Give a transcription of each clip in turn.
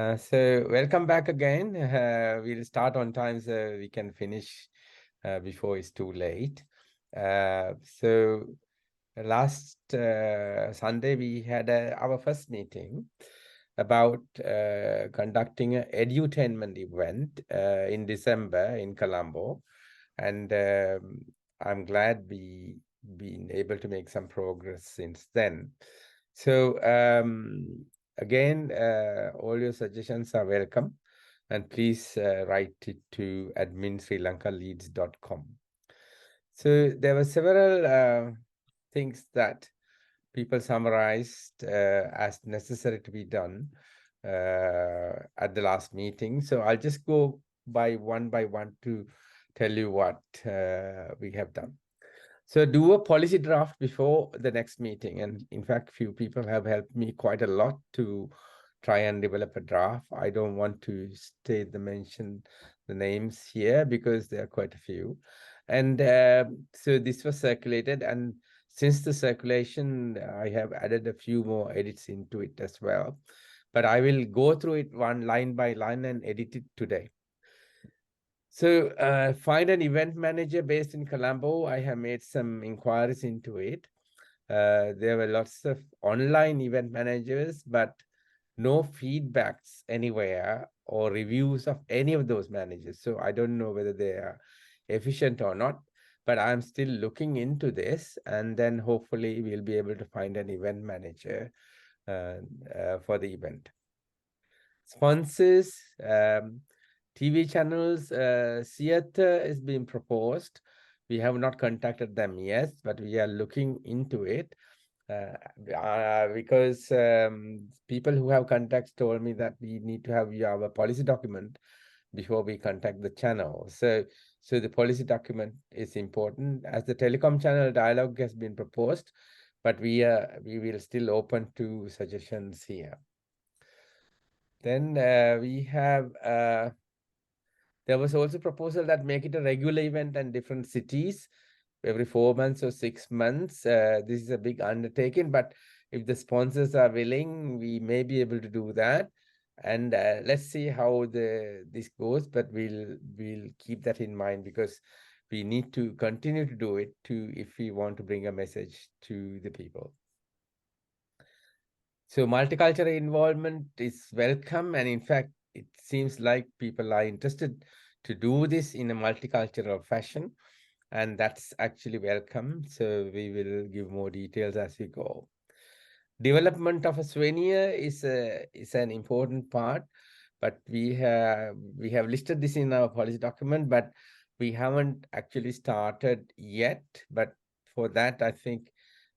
So welcome back again. We'll start on time so we can finish before it's too late. So last Sunday we had our first meeting about conducting an edutainment event in December in Colombo, and I'm glad we been able to make some progress since then. So again, all your suggestions are welcome, and please write it to admin.srilankaleads.com. So there were several things that people summarized as necessary to be done at the last meeting. So I'll just go by one to tell you what we have done. So do a policy draft before the next meeting. And in fact, few people have helped me quite a lot to try and develop a draft. I don't want to mention the names here because there are quite a few. And so this was circulated. And since the circulation, I have added a few more edits into it as well. But I will go through it one line by line and edit it today. So find an event manager based in Colombo. I have made some inquiries into it. There were lots of online event managers, but no feedbacks anywhere or reviews of any of those managers. So I don't know whether they are efficient or not, but I'm still looking into this, and then hopefully we'll be able to find an event manager for the event. Sponsors, TV channels, theater is being proposed. We have not contacted them yet, but we are looking into it because people who have contacts told me that we need to have our policy document before we contact the channel. So the policy document is important. As the telecom channel dialogue has been proposed, but we will still open to suggestions here. Then we have there was also a proposal that make it a regular event in different cities every 4 months or 6 months. This is a big undertaking, but if the sponsors are willing, we may be able to do that. And let's see how this goes, but we'll keep that in mind because we need to continue to do it if we want to bring a message to the people. So multicultural involvement is welcome, and in fact, it seems like people are interested to do this in a multicultural fashion, and that's actually welcome. So we will give more details as we go. Development of a souvenir is an important part, but we have listed this in our policy document, but we haven't actually started yet. But for that, I think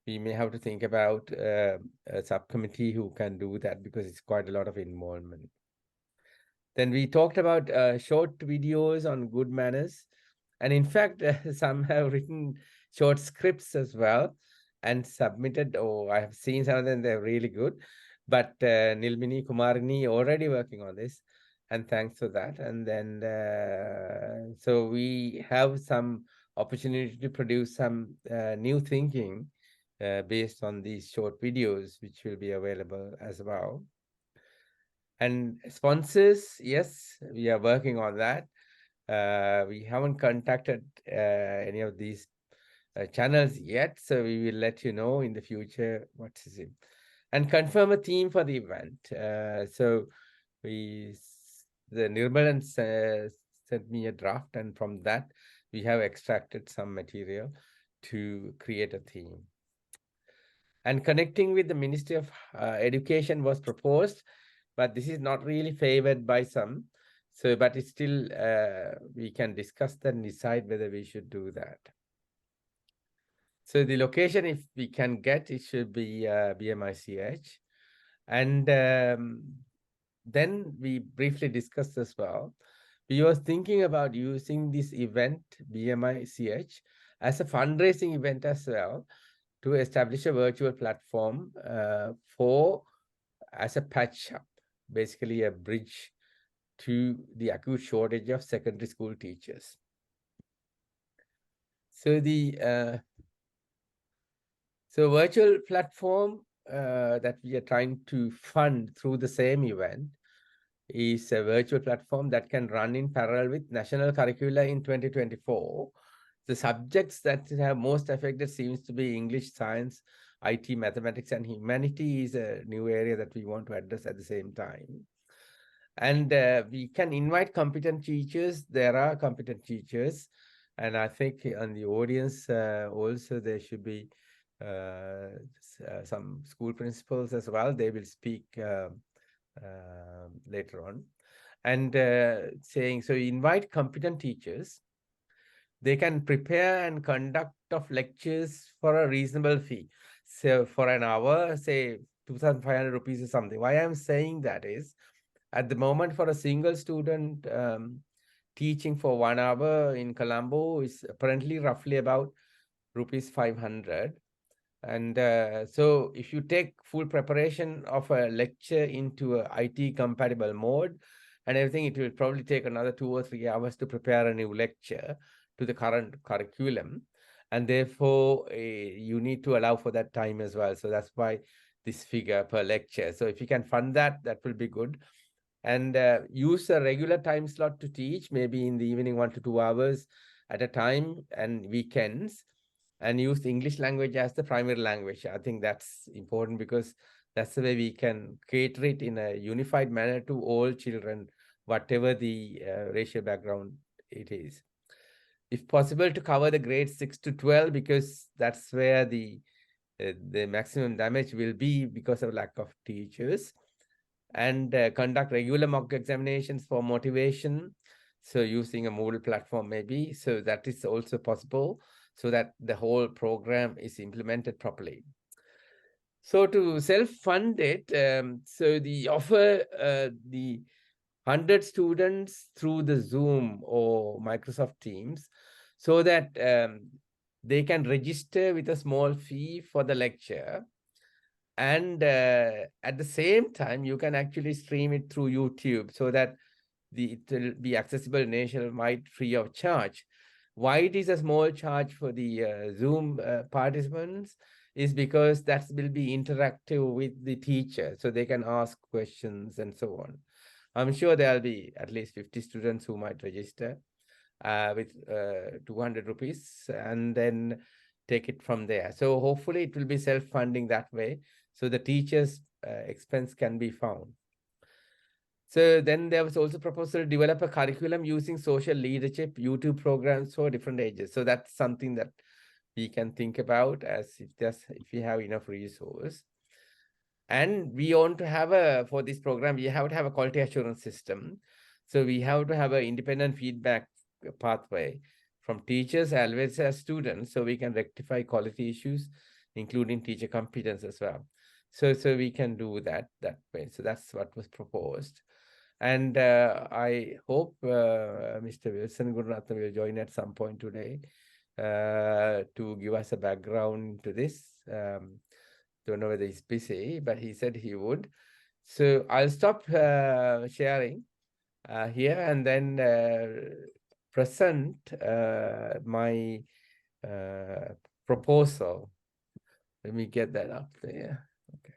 we may have to think about a subcommittee who can do that because it's quite a lot of involvement. Then we talked about short videos on good manners. And in fact, some have written short scripts as well and submitted. Oh, I have seen some of them, they're really good. But Nilmini Kumarini already working on this. And thanks for that. And then, so we have some opportunity to produce some new thinking based on these short videos, which will be available as well. And sponsors, yes, we are working on that. We haven't contacted any of these channels yet, so we will let you know in the future what is it. And confirm a theme for the event. So the Nirmalan sent me a draft, and from that we have extracted some material to create a theme. And connecting with the Ministry of Education was proposed, but this is not really favored by some. So, but it's still, we can discuss that and decide whether we should do that. So the location, if we can get, it should be BMICH. And then we briefly discussed as well. We were thinking about using this event, BMICH, as a fundraising event as well, to establish a virtual platform as a patch up, basically a bridge to the acute shortage of secondary school teachers. So the virtual platform that we are trying to fund through the same event is a virtual platform that can run in parallel with national curricula in 2024. The subjects that have most affected seems to be English, science, IT, mathematics, and humanity is a new area that we want to address at the same time. And we can invite competent teachers. There are competent teachers. And I think on the audience also there should be some school principals as well. They will speak later on. And saying, so invite competent teachers. They can prepare and conduct of lectures for a reasonable fee. So for an hour, say 2,500 rupees or something. Why I'm saying that is, at the moment for a single student teaching for 1 hour in Colombo is apparently roughly about rupees 500. And so if you take full preparation of a lecture into a IT compatible mode and everything, it will probably take another 2 or 3 hours to prepare a new lecture to the current curriculum. And therefore, you need to allow for that time as well. So that's why this figure per lecture. So if you can fund that, that will be good. And use a regular time slot to teach, maybe in the evening, 1 to 2 hours at a time and weekends, and use the English language as the primary language. I think that's important because that's the way we can cater it in a unified manner to all children, whatever the racial background it is. If possible, to cover the grades 6 to 12, because that's where the maximum damage will be because of lack of teachers. And conduct regular mock examinations for motivation. So using a Moodle platform maybe. So that is also possible so that the whole program is implemented properly. So to self-fund it, so the offer the 100 students through the Zoom or Microsoft Teams so that they can register with a small fee for the lecture. And at the same time, you can actually stream it through YouTube so that it will be accessible nationwide free of charge. Why it is a small charge for the Zoom participants is because that will be interactive with the teacher, so they can ask questions and so on. I'm sure there'll be at least 50 students who might register with 200 rupees and then take it from there. So hopefully it will be self-funding that way. So the teacher's expense can be found. So then there was also proposal to develop a curriculum using social leadership YouTube programs for different ages. So that's something that we can think about as if we have enough resource. And we want to have for this program, we have to have a quality assurance system. So we have to have an independent feedback pathway from teachers as well as students, so we can rectify quality issues, including teacher competence as well. So we can do that way. So that's what was proposed. And I hope Mr. Wilson Gurunathan will join at some point today to give us a background to this. Don't know whether he's busy, but he said he would. So I'll stop sharing here and then present my proposal. Let me get that up there. Okay.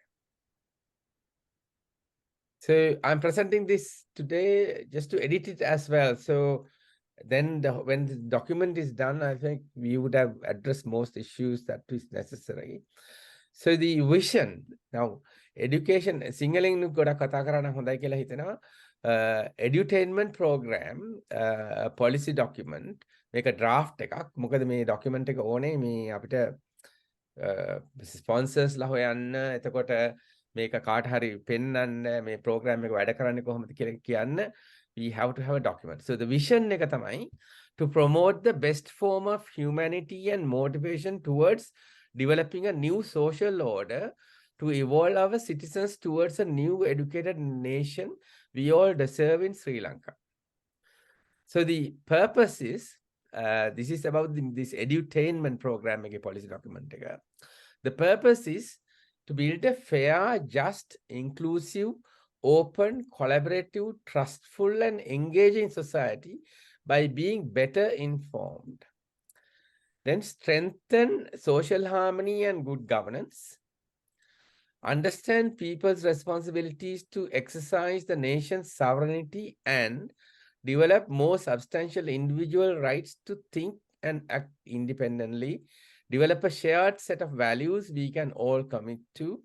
So I'm presenting this today just to edit it as well. So then when the document is done, I think we would have addressed most issues that is necessary. So the vision, now education, Singaling ගොඩක් කතා කරන්න හොඳයි කියලා හිතෙනවා. Edutainment program policy document මේක draft එකක්. මොකද මේ document එක ඕනේ මේ අපිට sponsors ලා හොයන්න, එතකොට මේක කාට හරි පෙන්වන්න මේ program එක වැඩ කරන්නේ කොහොමද කියලා කියන්න. We have to have a document. So the vision එක තමයි to promote the best form of humanity and motivation towards developing a new social order to evolve our citizens towards a new educated nation we all deserve in Sri Lanka. So the purpose is, this is about this edutainment program policy document. The purpose is to build a fair, just, inclusive, open, collaborative, trustful, and engaging society by being better informed. Then strengthen social harmony and good governance. understand people's responsibilities to exercise the nation's sovereignty and develop more substantial individual rights to think and act independently, develop a shared set of values we can all commit to,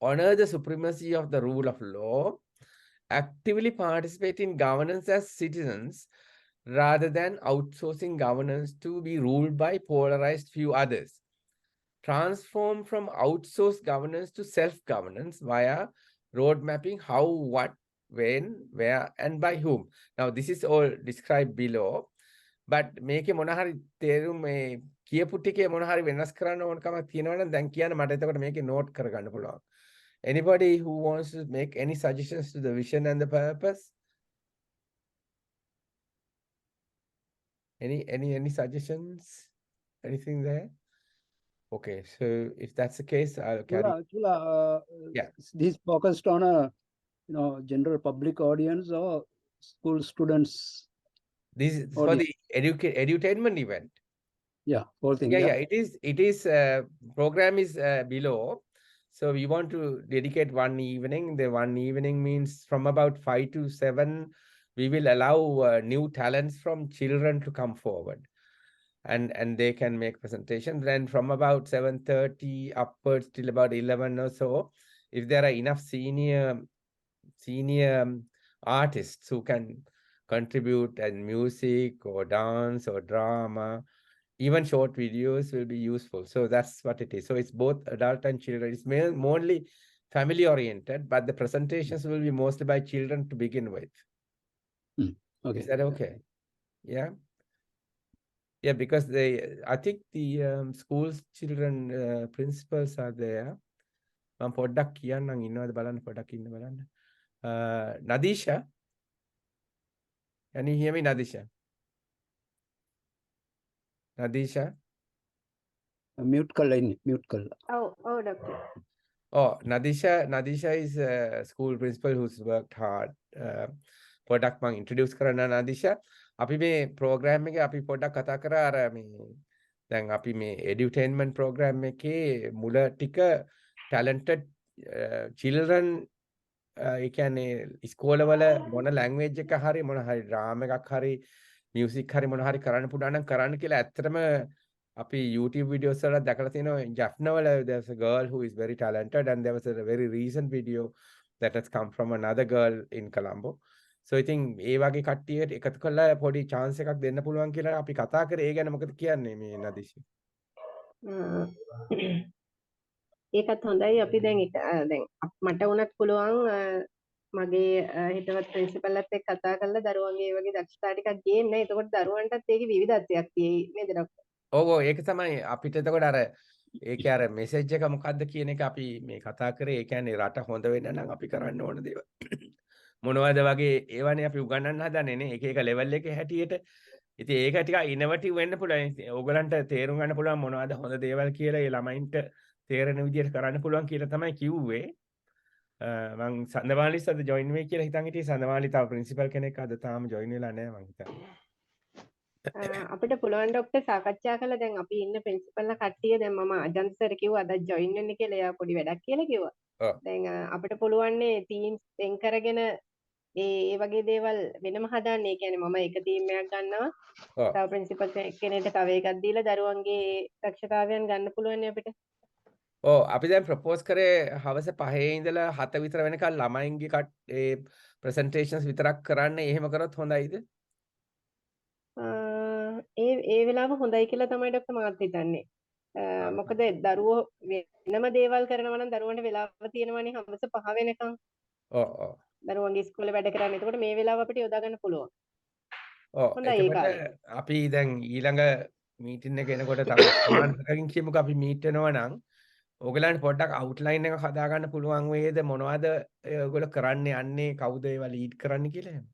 honor the supremacy of the rule of law, actively participate in governance as citizens rather than outsourcing governance to be ruled by polarized few others. Transform from outsourced governance to self-governance via road mapping how, what, when, where, and by whom. Now, this is all described below. But මේකේ මොන හරි තේරුම් මේ කියපු ටිකේ මොන හරි වෙනස් කරන්න ඕන කමක් තියෙනවා නම් දැන් කියන්න මට එතකොට මේකේ නෝට් කරගන්න පුළුවන්. Anybody who wants to make any suggestions to the vision and the purpose? Any suggestions? Anything there? Okay, so if that's the case, I'll carry. Yeah. This focused on a general public audience or school students. This is for the edutainment event. Yeah, whole thing. Yeah. It is program is below. So we want to dedicate one evening. The one evening means from about 5 to 7, we will allow new talents from children to come forward. And they can make presentations. Then from about 7:30 upwards till about 11 or so, if there are enough senior artists who can contribute in music or dance or drama, even short videos will be useful. So that's what it is. So it's both adult and children. It's mainly family oriented, but the presentations will be mostly by children to begin with. Okay. Is that okay? Yeah. Yeah, because I think the school's children principals are there. මම පොඩ්ඩක් කියන්නම් ඉන්නවද බලන්න පොඩ්ඩක් ඉන්න බලන්න. Nadisha, can you hear me, Nadisha? Nadisha? Mute කළා ඉන්නේ, mute කළා. Oh, doctor. Oh, Nadisha is a school principal who's worked hard. පොඩ්ඩක් මම introduce කරන්න Nadisha. අපි මේ program එකේ අපි පොඩ්ඩක් කතා කරා අර මේ දැන් අපි මේ edutainment program එකේ මුල ටික talented children ඒ කියන්නේ ඉස්කෝලවල මොන language එක හරි මොන හරි drama එකක් හරි music හරි මොන හරි කරන්න පුළුවන් නම් කරන්න කියලා ඇත්තටම අපි YouTube videos වල දැකලා තියෙනවා Jaffna වල there's a girl who is very talented and there was a very recent video that has come from another girl in Colombo. So I think ඒ වගේ කට්ටියට එකතු කරලා පොඩි chance එකක් දෙන්න පුළුවන් කියලා අපි කතා කරේ. ඒ ගැන මොකද කියන්නේ මේ නදීෂ්? ඒකත් හොඳයි. අපි දැන් මට වුණත් පුළුවන් මගේ හිතවත් ප්‍රින්සිපල්ලත් එක්ක කතා කරලා දරුවන්ගේ ඒ වගේ දක්ෂතා ටිකක් ගේන්න. එතකොට දරුවන්ටත් ඒකේ විවිධත්වයක් තියෙයි නේද ડોක්ටර්? ඔව් ඒක තමයි අපිට එතකොට අර ඒකේ අර මෙසේජ් එක මොකද්ද කියන එක අපි මේ කතා කරේ. ඒ කියන්නේ රට හොඳ වෙන්න නම් අපි කරන්න ඕන දේවල්. මොනවද වගේ ඒවනේ අපි උගන්වන්න හදන්නේ නේ එක එක ලෙවල් එකේ හැටියට. ඉතින් ඒක ටිකක් ඉනොවටිව් වෙන්න පුළුවන්. ඕගලන්ට තේරුම් ගන්න පුළුවන් මොනවද හොඳ දේවල් කියලා ඒ ළමයින්ට තේරෙන විදිහට කරන්න පුළුවන් කියලා තමයි කිව්වේ. මං සඳමාලිස් අද ජොයින් වෙයි කියලා හිතන් හිටියේ. සඳමාලි තව ප්‍රින්සිපල් කෙනෙක් අද තාම ජොයින් වෙලා නැහැ මං හිතන්නේ. අපිට පුළුවන් ડોක්ටර් සාකච්ඡා කළා දැන් අපි ඉන්න ප්‍රින්සිපල්ලා කට්ටිය දැන් මම අජන්ත සර් කිව්වා අද ජොයින් වෙන්න කියලා. එයා පොඩි වැඩක් කියලා කිව්වා. දැන් අපිට පුළුවන් නේ ටීම්ස් එන් කරගෙන ඒ වගේ දේවල් වෙනම හදාන්න. ඒ කියන්නේ මම එක ටීම් එකක් ගන්නවා. තව ප්‍රින්සිපල් කෙනෙක්ට තව එකක් දීලා දරුවන්ගේ දක්ෂතාවයන් ගන්න පුළුවන් නේ අපිට. ඔව් අපි දැන් ප්‍රොපෝස් කරේ හවස 5 ඉඳලා 7 විතර වෙනකල් ළමයින්ගේ ඒ ප්‍රසන්ටේෂන්ස් විතරක් කරන්න. එහෙම කරොත් හොඳයිද? ඒ වෙලාව හොඳයි කියලා තමයි ડોක්ටර් මාත් හිතන්නේ. මොකද දරුවෝ වෙනම දේවල් කරනවා නම් දරුවන්ට වෙලාව තියෙනවනේ හවස 5 වෙනකන්. ඔව්. දරුවන්ගේ ඉස්කෝලේ වැඩ කරන්නේ. එතකොට මේ වෙලාව අපිට යොදා ගන්න පුළුවන්. ඔව්. එතකොට අපි දැන් ඊළඟ මීටින් එක එනකොට තව සමාන්තරකින් කියමුකෝ අපි මීට් වෙනවා නම් ඔයගලන්ට පොඩ්ඩක් අවුට්ලයින් එක හදා ගන්න පුළුවන් වේද මොනවද ඔයගොල්ලෝ කරන්න යන්නේ කවුද ඒවා ලීඩ් කරන්න කියලා එහෙම.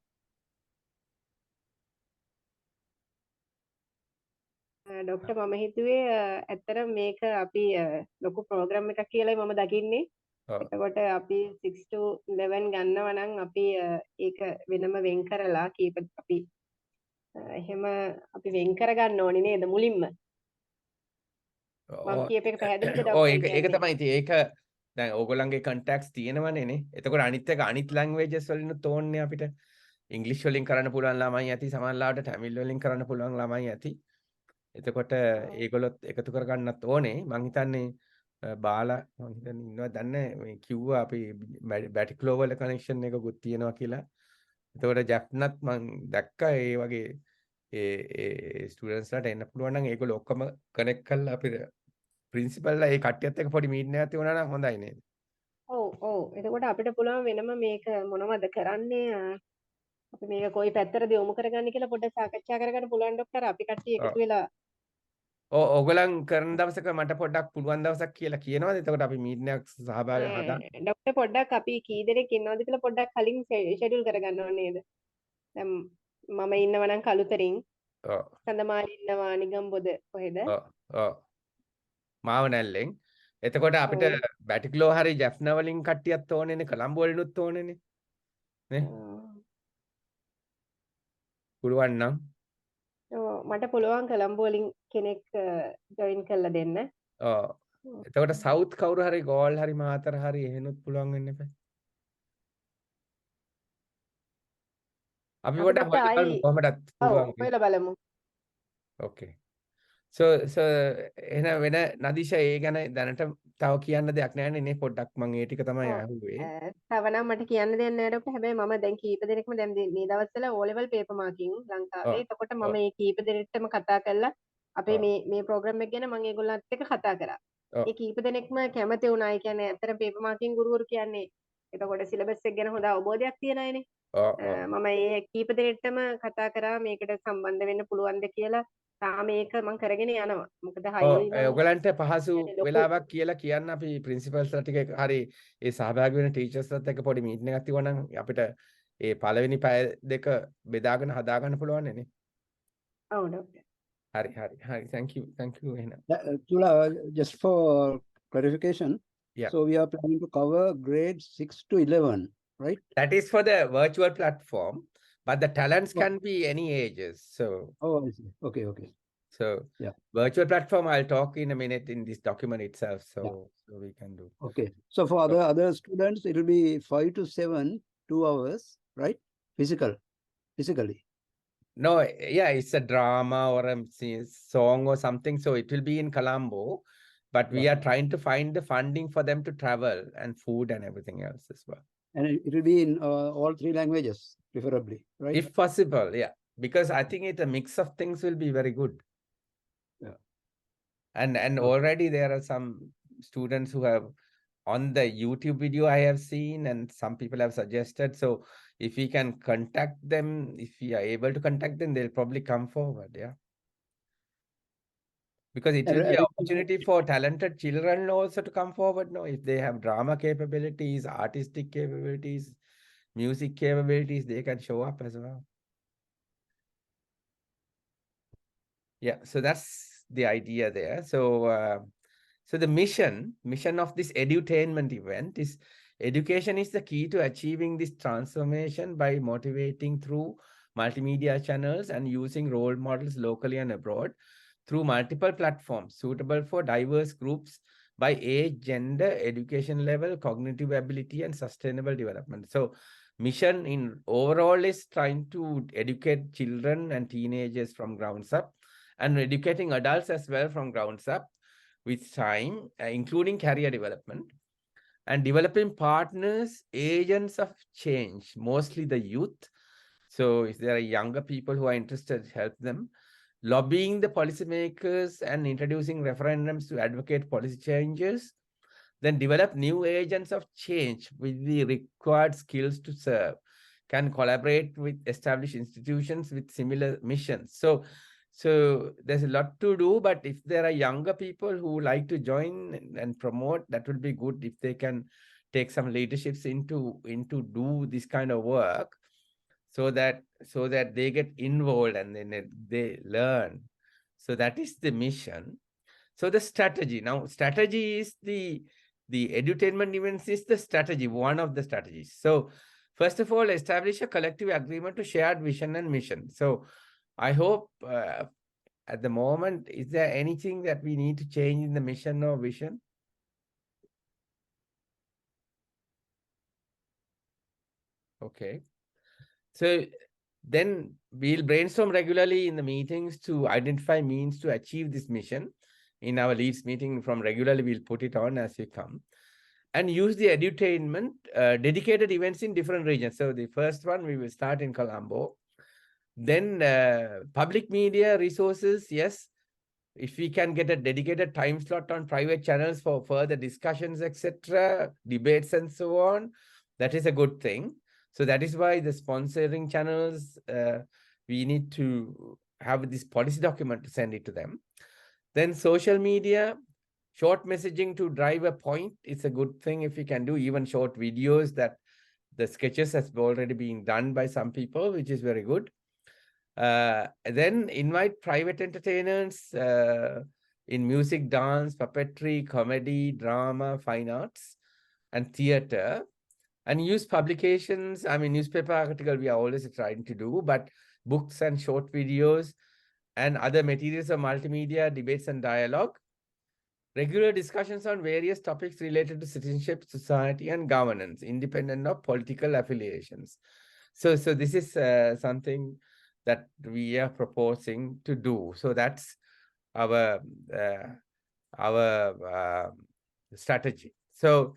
ડોක්ටර් මම හිතුවේ ඇත්තටම මේක අපි ලොකු ප්‍රෝග්‍රෑම් එකක් කියලායි මම දකින්නේ. එතකොට අපි 6 to 11 ගන්නවා නම් අපි ඒක වෙනම වෙන් කරලා කීප අපි එහෙම අපි වෙන් කර ගන්න ඕනේ නේද මුලින්ම? මම කියප එක පැහැදිලිද ડોක්ටර්? ඒක තමයි ඉතින් ඒක දැන් ඕගොල්ලන්ගේ contacts තියෙනවනේ නේ. එතකොට අනිත් එක අනිත් languages වලිනුත් ඕනේ අපිට. ඉංග්‍රීසි වලින් කරන්න පුළුවන් ළමයි ඇති, සමහරවිට තමිල් වලින් කරන්න පුළුවන් ළමයි ඇති. එතකොට ඒගොල්ලොත් එකතු කරගන්නත් ඕනේ. මං හිතන්නේ බාලා මං හිතන්නේ ඉන්නවද දන්නේ මේ කිව්වා අපි බැටික්ලෝ වල කනෙක්ෂන් එකකුත් තියෙනවා කියලා. එතකොට ජැප්නත් මං දැක්කා ඒ වගේ ඒ ස්ටුඩන්ට්ස්ලාට එන්න පුළුවන් නම් ඒගොල්ලෝ ඔක්කොම කනෙක්ට් කරලා අපිට ප්‍රින්සිපල්ලා ඒ කට්ටියත් එක්ක පොඩි මීටින් එකක් තියුණා නම් හොඳයි නේද? ඔව් එතකොට අපිට පුළුවන් වෙනම මේක මොනවද කරන්නේ අපි මේක කොයි පැත්තටද යොමු කරගන්නේ කියලා පොඩ්ඩක් සාකච්ඡා කරගන්න පුළුවන් ડોක්ටර් අපි කට්ටිය එකතු වෙලා ඕගොල්ලන් කරන දවසක මට පොඩ්ඩක් පුළුවන් දවසක් කියලා කියනවාද? එතකොට අපි මීටින් එකක් සහභාගී හදන්න. ડોක්ටර් පොඩ්ඩක් අපි කී දෙනෙක් ඉන්නවද කියලා පොඩ්ඩක් කලින් ෂෙඩියුල් කරගන්න ඕනේ නේද? දැන් මම ඉන්නවා නම් කලුතරින්. ඔව්. සඳමාලි ඉන්නවා නිගම්බොද කොහෙද? ඔව්. මාව නැල්ලෙන්. එතකොට අපිට බැටික්ලෝ හරි ජැෆ්නා වලින් කට්ටියත් ඕනේනේ, කොළඹ වලිනුත් ඕනේනේ. නේ? පුළුවන් නම් මට පුළුවන් කොළඹ වලින් කෙනෙක් ජොයින් කරලා දෙන්න. ඔව්. එතකොට සවුත් කවුරු හරි ගෝල් හරි මාතර හරි එහෙනුත් පුළුවන් වෙන්න එපා. අපි පොඩ්ඩක් හොයලා බලමු කොහමදත් පුළුවන්. හොයලා බලමු. ඕකේ. so එහෙනම් වෙන නදීෂා ඒ ගැන දැනට තව කියන්න දෙයක් නැහැ නේ පොඩ්ඩක් මම ඒ ටික තමයි අහුවේ. තව නම් මට කියන්න දෙයක් නැහැ ඩොක්ටර්. හැබැයි මම දැන් කීප දෙනෙක්ම දැන් මේ දවස්වල O level paper marking ලංකාවේ. එතකොට මම මේ කීප දෙනෙක්ටම කතා කරලා අපේ මේ ප්‍රෝග්‍රෑම් එක ගැන මම ඒගොල්ලන්ත් එක්ක කතා කරා. ඒ කීප දෙනෙක්ම කැමති වුණා. ඒ කියන්නේ ඇත්තට paper marking ගුරුවරු කියන්නේ එතකොට සිලබස් එක ගැන හොඳ අවබෝධයක් තියන අයනේ. මම ඒ කීප දෙනෙක්ටම කතා කරා මේකට සම්බන්ධ වෙන්න පුළුවන්ද කියලා. තාම ඒක මම කරගෙන යනවා. මොකද හයිය ඔයගලන්ට පහසු වෙලාවක් කියලා කියන්න අපි ප්‍රින්සිපල්ස්ලා ටික හරි ඒ සහභාගී වෙන ටීචර්ස්ලාත් එක්ක පොඩි මීටින් එකක් තියුවා නම් අපිට ඒ පළවෙනි පැය දෙක බෙදාගෙන හදා ගන්න පුළුවන් නේ. ඔව් ඩොක්ටර්. හරි thank you එහෙනම්. Chula, just for clarification, yeah. So we are planning to cover grades 6 to 11, right? That is for the virtual platform, but the talents can be any ages. So I see. Okay. So yeah, virtual platform I'll talk in a minute in this document itself. So we can do. Okay. So for other students, it will be 5 to 7, 2 hours, right? Physically. No, yeah, it's a drama or a song or something. So it will be in Colombo, but we are trying to find the funding for them to travel and food and everything else as well. And it will be in all 3 languages, preferably, right? If possible, yeah. Because I think a mix of things will be very good. Yeah. And already there are some students who have on the YouTube video I have seen, and some people have suggested. So if we can contact them, if we are able to contact them, they'll probably come forward, yeah. Because it will be an opportunity for talented children also to come forward, no? If they have drama capabilities, artistic capabilities, music capabilities, they can show up as well. Yeah, so that's the idea there. So the mission of this edutainment event is education is the key to achieving this transformation by motivating through multimedia channels and using role models locally and abroad through multiple platforms suitable for diverse groups by age, gender, education level, cognitive ability, and sustainable development. So mission in overall is trying to educate children and teenagers from grounds up, and educating adults as well from grounds up with time, including career development, and developing partners, agents of change, mostly the youth. So if there are younger people who are interested, help them. Lobbying the policymakers and introducing referendums to advocate policy changes. Then develop new agents of change with the required skills to serve. Can collaborate with established institutions with similar missions. So there's a lot to do, but if there are younger people who like to join and promote, that would be good if they can take some leaderships into do this kind of work, so that they get involved and then they learn. So that is the mission. So the strategy, now strategy is the edutainment events is the strategy, one of the strategies. So first of all, establish a collective agreement to shared vision and mission. So I hope at the moment, is there anything that we need to change in the mission or vision? Okay. So then we'll brainstorm regularly in the meetings to identify means to achieve this mission. In our leads meeting from regularly, we'll put it on as we come. And use the edutainment, dedicated events in different regions. So the first one, we will start in Colombo. Then public media resources, yes. If we can get a dedicated time slot on private channels for further discussions, etc., debates and so on, that is a good thing. So that is why the sponsoring channels, we need to have this policy document to send it to them. Then social media, short messaging to drive a point is a good thing if we can do, even short videos that the sketches has already been done by some people, which is very good. Then invite private entertainers in music, dance, puppetry, comedy, drama, fine arts, and theater. And use publications. I mean, newspaper article we are always trying to do, but books and short videos and other materials of multimedia, debates and dialogue. Regular discussions on various topics related to citizenship, society, and governance, independent of political affiliations. So this is something that we are proposing to do. So that's our strategy. So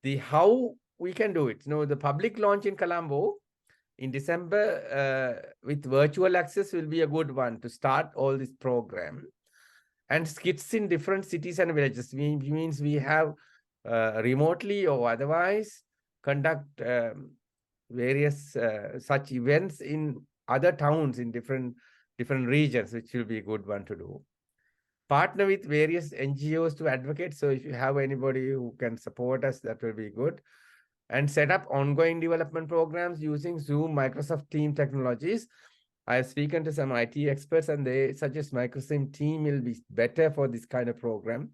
the how we can do it. The public launch in Colombo in December with virtual access will be a good one to start all this program. And skits in different cities and villages means we have remotely or otherwise conduct various such events in other towns in different regions, which will be a good one to do. Partner with various NGOs to advocate. So if you have anybody who can support us, that will be good. And set up ongoing development programs using Zoom, Microsoft Team technologies. I have spoken to some IT experts and they suggest Microsoft Team will be better for this kind of program.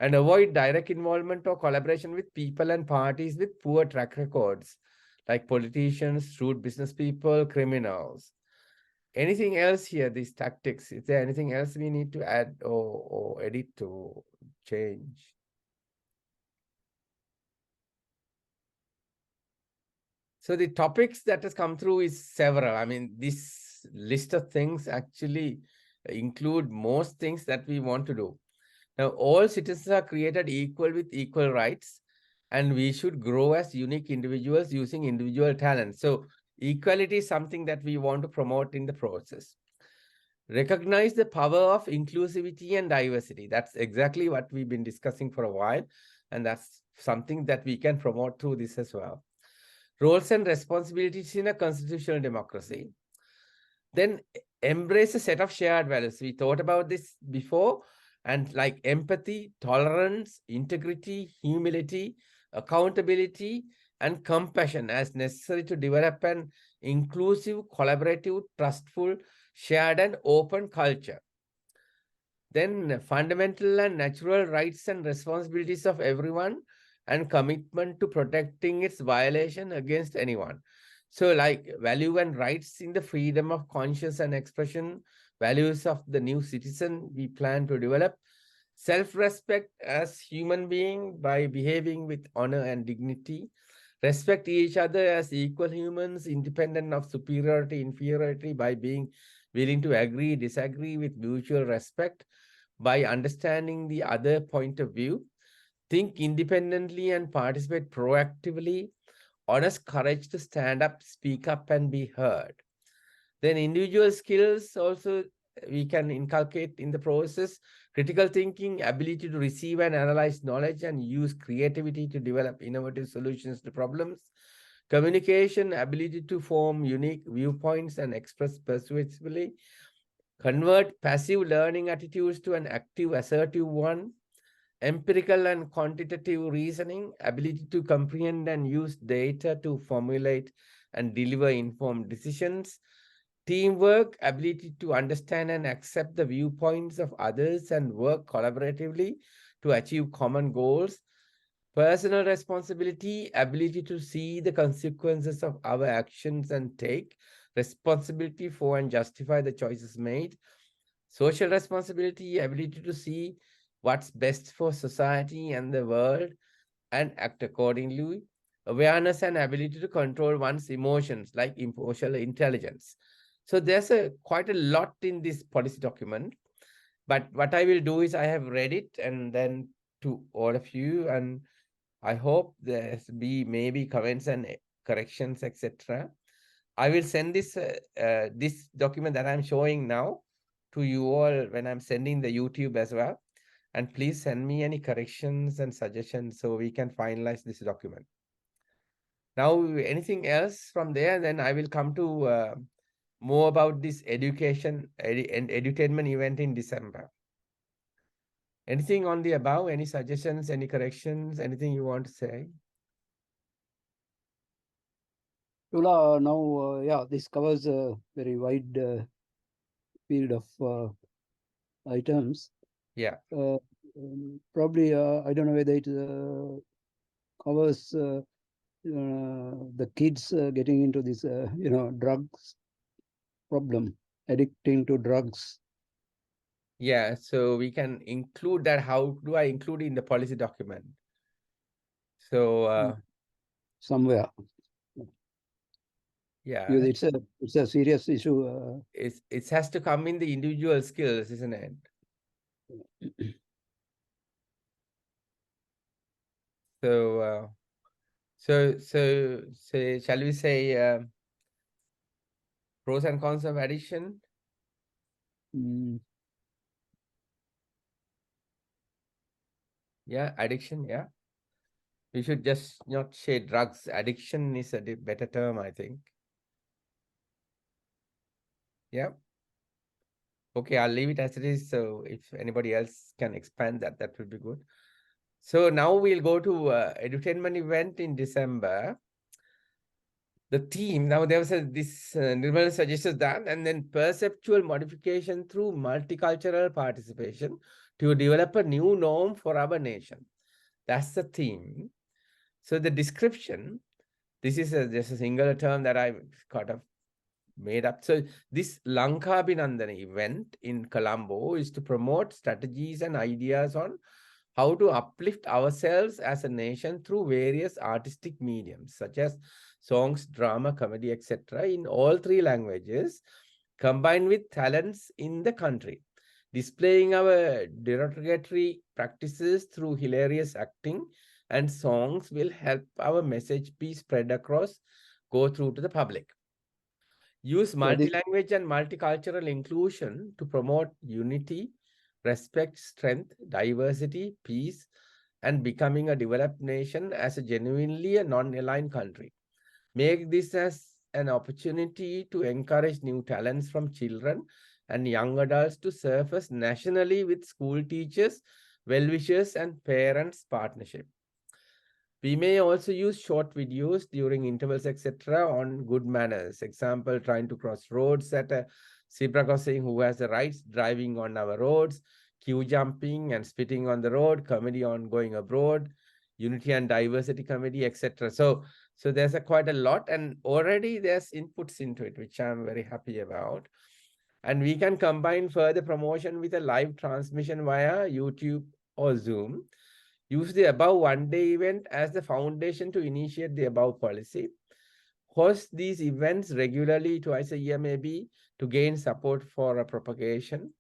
And avoid direct involvement or collaboration with people and parties with poor track records, like politicians, shrewd business people, criminals. Anything else here, these tactics? Is there anything else we need to add or edit to change? So the topics that has come through is several. I mean, this list of things actually include most things that we want to do. Now, all citizens are created equal with equal rights, and we should grow as unique individuals using individual talents. So equality is something that we want to promote in the process. Recognize the power of inclusivity and diversity. That's exactly what we've been discussing for a while, and that's something that we can promote through this as well. Roles and responsibilities in a constitutional democracy. Then embrace a set of shared values. We thought about this before, and like empathy, tolerance, integrity, humility, accountability, and compassion as necessary to develop an inclusive, collaborative, trustful, shared and open culture. Then fundamental and natural rights and responsibilities of everyone and commitment to protecting its violation against anyone. So like value and rights in the freedom of conscience and expression, values of the new citizen we plan to develop, self-respect as human being by behaving with honor and dignity, respect each other as equal humans, independent of superiority, inferiority by being willing to agree, disagree with mutual respect, by understanding the other point of view, think independently and participate proactively, honest courage to stand up, speak up and be heard. Then individual skills also we can inculcate in the process, critical thinking, ability to receive and analyze knowledge and use creativity to develop innovative solutions to problems, communication, ability to form unique viewpoints and express persuasively, convert passive learning attitudes to an active, assertive one, empirical and quantitative reasoning, ability to comprehend and use data to formulate and deliver informed decisions, teamwork, ability to understand and accept the viewpoints of others and work collaboratively to achieve common goals, personal responsibility, ability to see the consequences of our actions and take responsibility for and justify the choices made, social responsibility, ability to see what's best for society and the world and act accordingly, awareness and ability to control one's emotions, like emotional intelligence. So there's quite a lot in this policy document. But what I will do is I have read it and then to all of you, and I hope there's be maybe comments and corrections, etc. I will send this document that I'm showing now to you all when I'm sending the YouTube as well. And please send me any corrections and suggestions so we can finalize this document. Now, anything else from there? Then I will come to more about this education and edutainment event in December. Anything on the above? Any suggestions? Any corrections? Anything you want to say? Tula, now, yeah, this covers a very wide field of items. Yeah. Probably, I don't know whether it covers the kids getting into this, drugs problem, addicting to drugs. Yeah, so we can include that. How do I include it in the policy document? So somewhere. yeah, Because it's a serious issue. it has to come in the individual skills, isn't it? So shall we say pros and cons of addiction? Yeah, addiction. Yeah, we should just not say drugs. Addiction is a better term, I think. Yeah. Okay, I'll leave it as it is. So if anybody else can expand that, that would be good. So now we'll go to edutainment event in December. The theme, now there was this Nirmal suggested that, and then perceptual modification through multicultural participation to develop a new norm for our nation. That's the theme. So the description, this is just a single term that I kind of made up. So this Lankabhinandana event in Colombo is to promote strategies and ideas on how to uplift ourselves as a nation through various artistic mediums, such as songs, drama, comedy, etc., in all three languages, combined with talents in the country. Displaying our derogatory practices through hilarious acting and songs will help our message be spread across, go through to the public. Use multi-language and multicultural inclusion to promote unity, respect, strength, diversity, peace, and becoming a developed nation as a genuinely a non-aligned country. Make this as an opportunity to encourage new talents from children and young adults to surface nationally with school teachers, well-wishers, and parents' partnership. We may also use short videos during intervals, etc., on good manners. Example, trying to cross roads at a zebra crossing, who has the rights, driving on our roads, queue jumping and spitting on the road, comedy on going abroad, unity and diversity comedy, etc. So there's quite a lot, and already there's inputs into it, which I'm very happy about. And we can combine further promotion with a live transmission via YouTube or Zoom. Use the above one-day event as the foundation to initiate the above policy. Host these events regularly, twice a year maybe, to gain support for a propagation.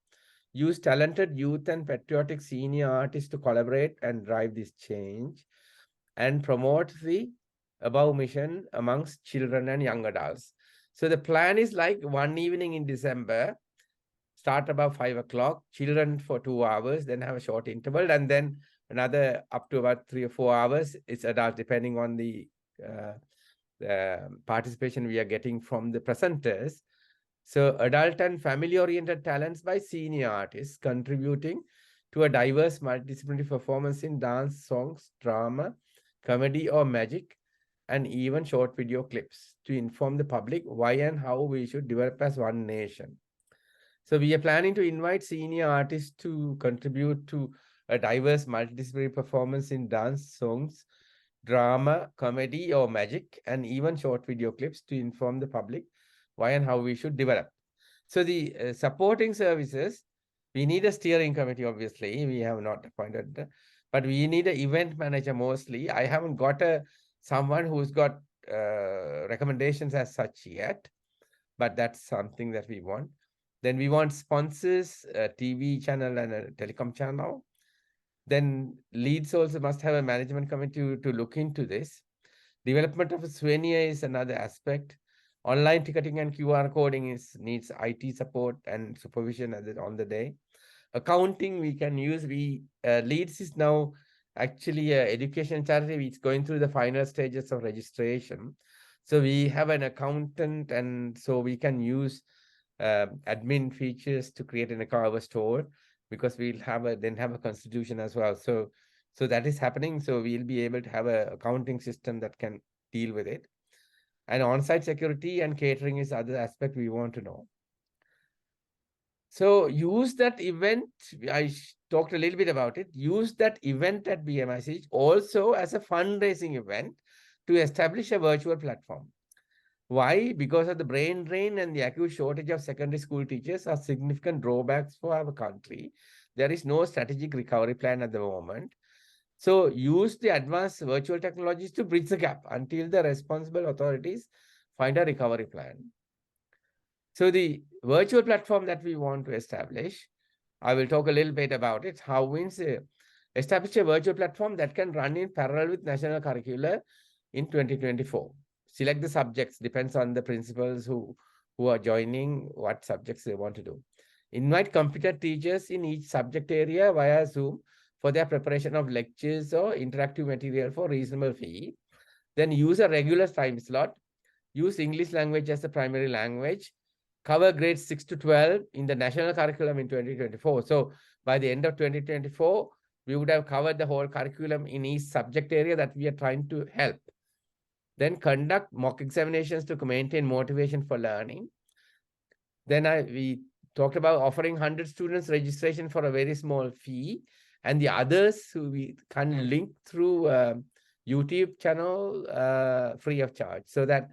Use talented youth and patriotic senior artists to collaborate and drive this change. And promote the above mission amongst children and young adults. So the plan is like one evening in December, start about 5 o'clock, children for 2 hours, then have a short interval, and then another up to about 3 or 4 hours. It's adult, depending on the participation we are getting from the presenters. So adult and family-oriented talents by senior artists contributing to a diverse multidisciplinary performance in dance, songs, drama, comedy, or magic, and even short video clips to inform the public why and how we should develop as one nation. So we are planning to invite senior artists to contribute to a diverse multidisciplinary performance in dance, songs, drama, comedy, or magic, and even short video clips to inform the public why and how we should develop. So the supporting services, we need a steering committee, obviously. We have not appointed, but we need an event manager mostly. I haven't got a someone who's got recommendations as such yet, but that's something that we want. Then we want sponsors, a TV channel and a telecom channel. Then Leeds also must have a management committee to look into this. Development of a souvenir is another aspect. Online ticketing and QR coding needs IT support and supervision on the day. Accounting we can use. Leeds is now actually an education charity. It's going through the final stages of registration. So we have an accountant, and so we can use admin features to create an account store, because we'll have a constitution as well. So that is happening. So we'll be able to have a accounting system that can deal with it. And on-site security and catering is other aspect we want to know. So use that event. I talked a little bit about it. Use that event at BMIC also as a fundraising event to establish a virtual platform. Why? Because of the brain drain and the acute shortage of secondary school teachers are significant drawbacks for our country. There is no strategic recovery plan at the moment. So use the advanced virtual technologies to bridge the gap until the responsible authorities find a recovery plan. So the virtual platform that we want to establish, I will talk a little bit about it. How we establish a virtual platform that can run in parallel with national curricula in 2024. Select the subjects, depends on the principals who are joining, what subjects they want to do. Invite competent teachers in each subject area via Zoom for their preparation of lectures or interactive material for reasonable fee. Then use a regular time slot. Use English language as the primary language. Cover grades 6 to 12 in the national curriculum in 2024. So by the end of 2024, we would have covered the whole curriculum in each subject area that we are trying to help. Then conduct mock examinations to maintain motivation for learning. Then we talked about offering 100 students registration for a very small fee, and the others who we can link through YouTube channel free of charge, so that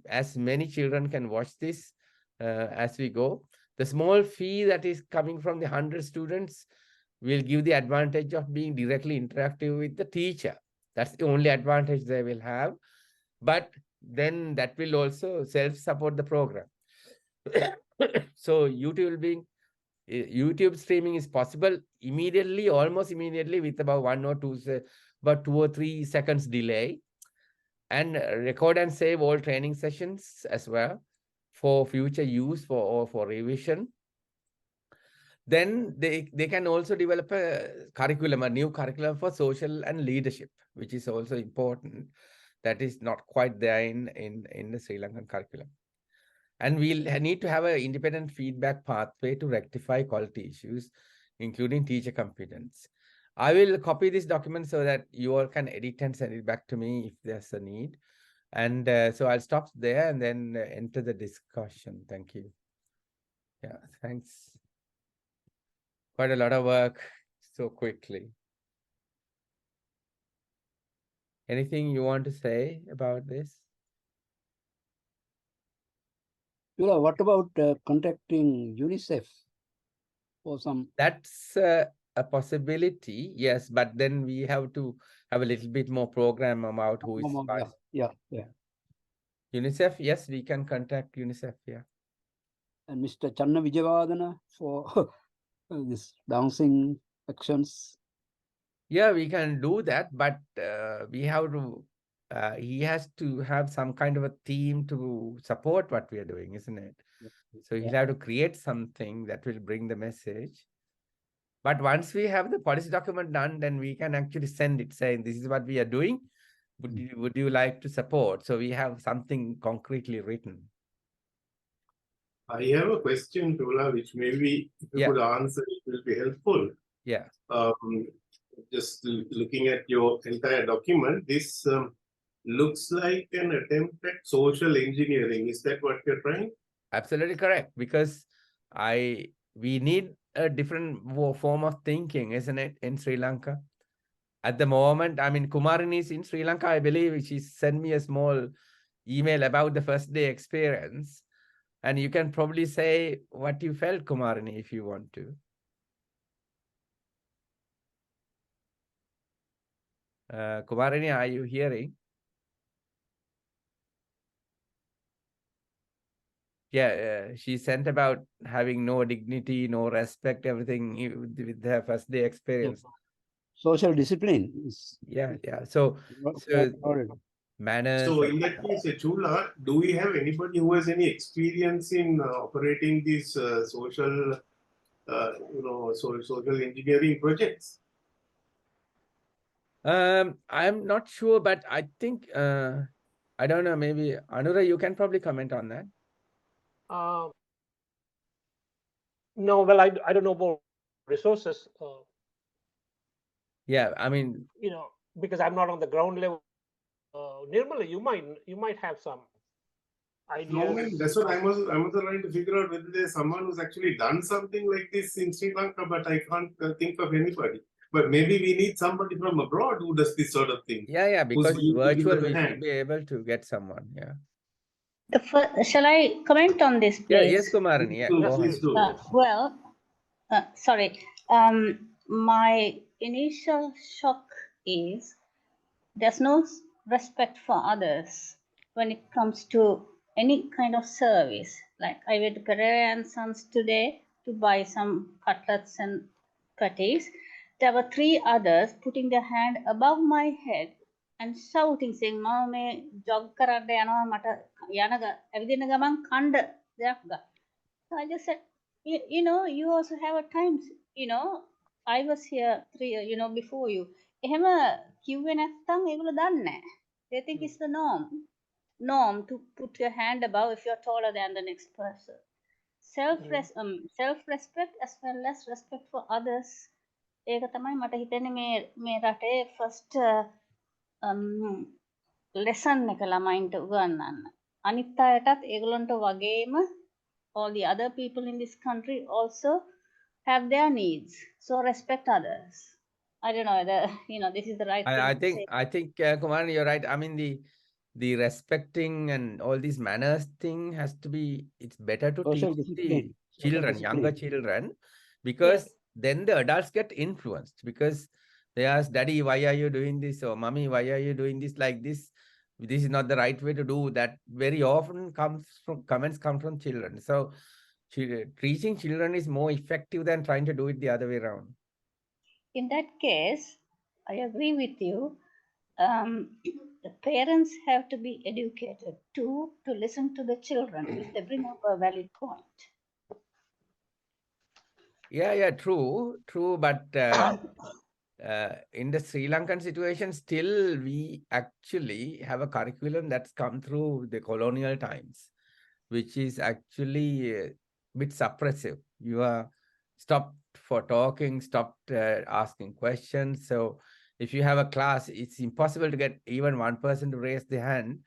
as many children can watch this as we go. The small fee that is coming from the 100 students will give the advantage of being directly interactive with the teacher. That's the only advantage they will have. But then that will also self-support the program. So YouTube streaming is possible immediately, almost immediately, with about 2 or 3 seconds delay. And record and save all training sessions as well for future use or for revision. Then they can also develop a new curriculum for social and leadership, which is also important. That is not quite there in the Sri Lankan curriculum. And we'll need to have an independent feedback pathway to rectify quality issues, including teacher competence. I will copy this document so that you all can edit and send it back to me if there's a need. And so I'll stop there and then enter the discussion. Thank you. Yeah, thanks. Quite a lot of work so quickly. Anything you want to say about this? Yula, what about contacting UNICEF for some? That's a possibility, yes, but then we have to have a little bit more program about who is. Yeah. UNICEF, yes, we can contact UNICEF, yeah. And Mr. Channa Vijayavadana for this dancing actions. Yeah, we can do that, but we have to, he has to have some kind of a team to support what we are doing, isn't it? So he'll have to create something that will bring the message. But once we have the policy document done, then we can actually send it saying, this is what we are doing. Would you like to support? So we have something concretely written. I have a question, Tula, which maybe if you could answer, it will be helpful. Yeah. Just looking at your entire document, this looks like an attempt at social engineering. Is that what you're trying? Absolutely correct. Because we need a different form of thinking, isn't it, in Sri Lanka? At the moment, I mean, Kumarini is in Sri Lanka, I believe. She sent me a small email about the first day experience. And you can probably say what you felt, Kumarini, if you want to. Kumarini, are you hearing? Yeah, she sent about having no dignity, no respect, everything with her first day experience. Social discipline is Yeah. So manners. So in that case, Chula, do we have anybody who has any experience in operating these social, social engineering projects? I'm not sure, but I think I don't know. Maybe Anura, you can probably comment on that. No, well, I don't know about resources. Yeah, I mean, because I'm not on the ground level. Nirmala, you might have some ideas. No, that's what I was trying to figure out whether there's someone who's actually done something like this in Sri Lanka, but I can't think of anybody. But maybe we need somebody from abroad who does this sort of thing. Yeah, because who's willing to give virtual, us a we should hand. be able to get someone. Yeah. Shall I comment on this, please? Yeah, yes, Kumaran. Yeah, go ahead. Please do. Sorry. My initial shock is there's no respect for others when it comes to any kind of service. Like I went to Pereira and Sons today to buy some cutlets and patties. There were three others putting their hand above my head and shouting, saying, "Mama me jog karada yanawa mata yanaga everything gaman kanda deyak ga." So I just said, you also have a time, I was here before you. එහෙම කිව්වේ නැත්නම් ඒගොල්ලෝ දන්නේ නැහැ. They think it's the norm to put your hand above if you're taller than the next person. Self-respect as well as respect for others. ඒක තමයි මට හිතෙන්නේ මේ රටේ first lesson එක ළමයින්ට උගන්වන්න. අනිත් අයටත් ඒගොල්ලන්ට වගේම all the other people in this country also have their needs. So respect others. I don't know whether this is the right thing to say. I think Kumaran, you're right. I mean the respecting and all these manners thing has to be. It's better to social teach discipline. the children, younger children, because then the adults get influenced because they ask, "Daddy, why are you doing this?" or "Mommy, why are you doing this like this? This is not the right way to do." That very often comments come from children. So teaching children is more effective than trying to do it the other way around. In that case, I agree with you. The parents have to be educated too to listen to the children if they bring up a valid point. Yeah, true. But in the Sri Lankan situation, still we actually have a curriculum that's come through the colonial times, which is actually a bit suppressive. You are stopped for talking, stopped asking questions. So if you have a class, it's impossible to get even one person to raise the hand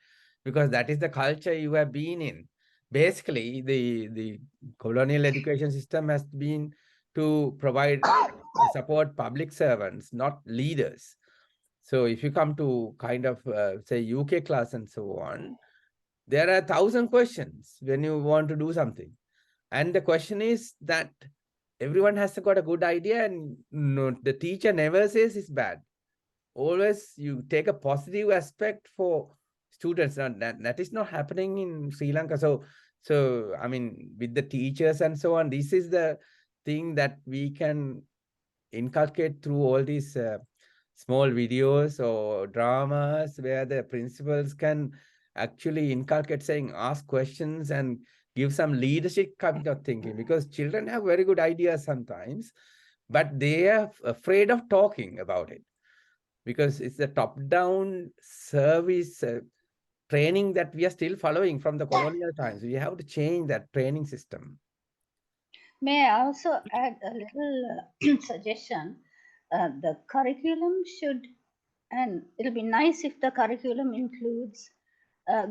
because that is the culture you have been in. Basically, the colonial education system has been to provide support public servants, not leaders. So if you come to kind of say UK class and so on, there are 1,000 questions when you want to do something. And the question is that everyone has got a good idea and the teacher never says it's bad. Always you take a positive aspect for students. That is not happening in Sri Lanka. So I mean, with the teachers and so on, this is the thing that we can inculcate through all these small videos or dramas where the principals can actually inculcate saying, ask questions and give some leadership kind of thinking, because children have very good ideas sometimes, but they are afraid of talking about it because it's the top-down service training that we are still following from the colonial times. We have to change that training system. May I also add a little suggestion? The curriculum should, and it'll be nice if the curriculum includes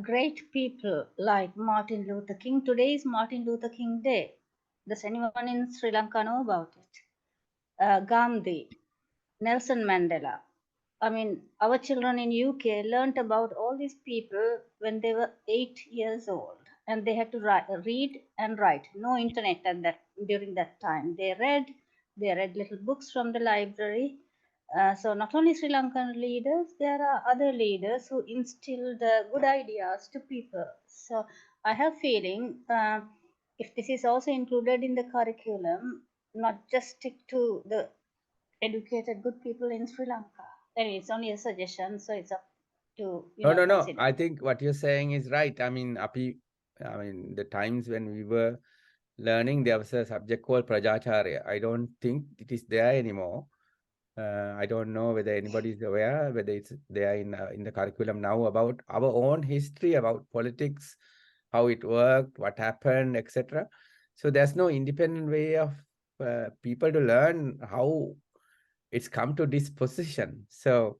great people like Martin Luther King. Today is Martin Luther King Day. Does anyone in Sri Lanka know about it? Gandhi, Nelson Mandela. I mean, our children in UK learnt about all these people when they were 8 years old, and they had to read and write. No internet during that time. They read little books from the library. So not only Sri Lankan leaders, there are other leaders who instilled good ideas to people. So I have feeling if this is also included in the curriculum, not just stick to the educated good people in Sri Lanka. Anyway, it's only a suggestion, so it's up to No. consider. I think what you're saying is right. I mean, the times when we were learning, there was a subject called Prajacharya. I don't think it is there anymore. I don't know whether anybody is aware, whether it's there in the curriculum now about our own history, about politics, how it worked, what happened, etc. So there's no independent way of people to learn how it's come to this position. So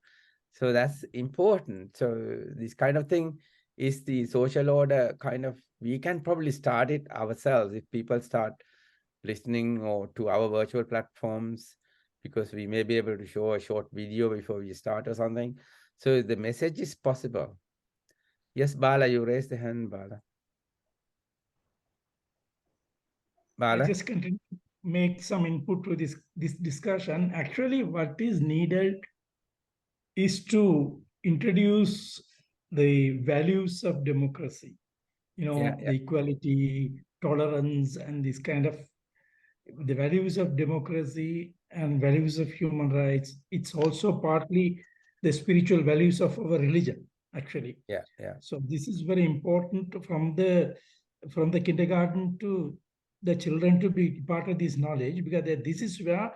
that's important. So this kind of thing is the social order kind of, we can probably start it ourselves if people start listening or to our virtual platforms, because we may be able to show a short video before we start or something. So the message is possible. Yes, Bala, you raised the hand, Bala. I Bala? just continue to make some input to this discussion. Actually, what is needed is to introduce the values of democracy, Yeah. the equality, tolerance, and this kind of the values of democracy and values of human rights. It's also partly the spiritual values of our religion, actually. Yeah. So this is very important from the kindergarten to the children to be part of this knowledge, because this is where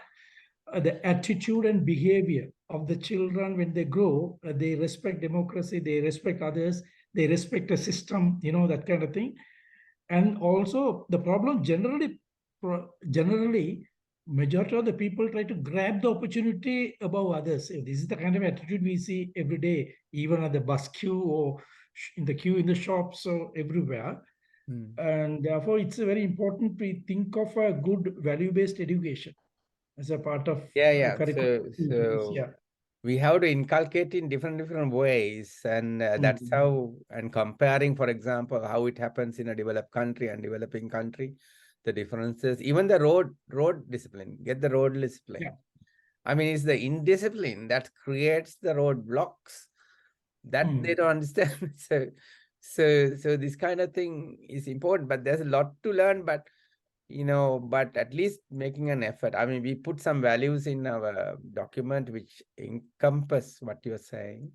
the attitude and behavior of the children when they grow, they respect democracy, they respect others, they respect the system, that kind of thing. And also the problem generally, majority of the people try to grab the opportunity above others. This is the kind of attitude we see every day, even at the bus queue or in the queue in the shops or everywhere. And therefore, it's very important to think of a good value-based education as a part of curriculum. So we have to inculcate in different ways, and that's how. And comparing, for example, how it happens in a developed country and developing country, the differences, even the road discipline. Get the road discipline. Yeah. I mean, it's the indiscipline that creates the roadblocks that they don't understand. So this kind of thing is important, but there's a lot to learn. But but at least making an effort. I mean, we put some values in our document which encompass what you're saying.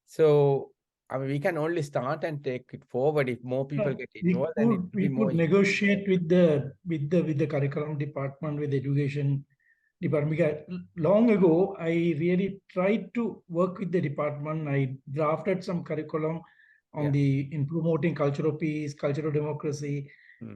So I mean, we can only start and take it forward if more people get involved. We could negotiate with the curriculum department, with the education department. Because long ago, I really tried to work with the department. I drafted some curriculum on in promoting cultural peace, cultural democracy,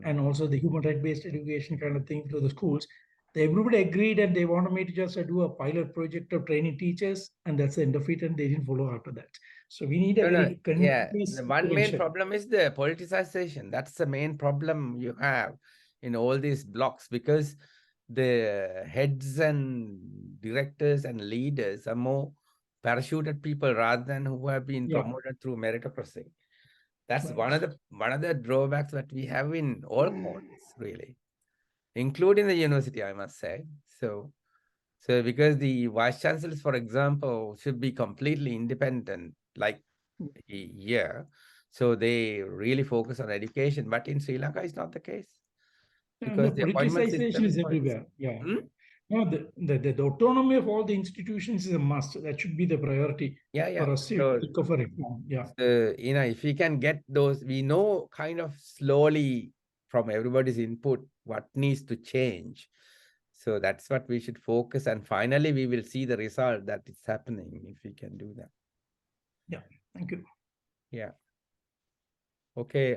and also the human right-based education kind of thing to the schools. Everybody agreed, and they wanted me to just do a pilot project of training teachers, and that's the end of it. And they didn't follow after that. So we need a very continuous The one main problem is the politicization. That's the main problem you have in all these blocks, because the heads and directors and leaders are more parachuted people rather than who have been promoted through meritocracy. That's one of the drawbacks that we have in all courts, really, including the university, I must say. So because the vice chancellors, for example, should be completely independent, like here, so they really focus on education. But in Sri Lanka, it's not the case, because the appointment system is everywhere. No, the autonomy of all the institutions is a must. That should be the priority for us to think of a reform. So, if we can get those, we know kind of slowly from everybody's input what needs to change. So that's what we should focus, and finally we will see the result that it's happening if we can do that. Yeah, thank you. Yeah. Okay.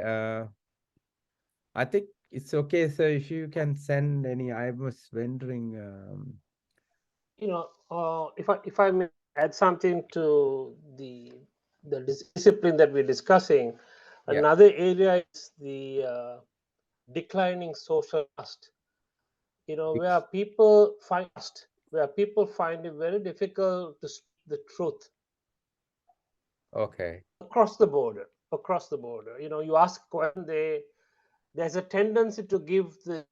I think it's okay. So if you can send any, I was wondering. If I may add something to the discipline that we're discussing, another area is the declining social trust. Where people find it very difficult to speak the truth. Okay. Across the border. You ask when there's a tendency to give the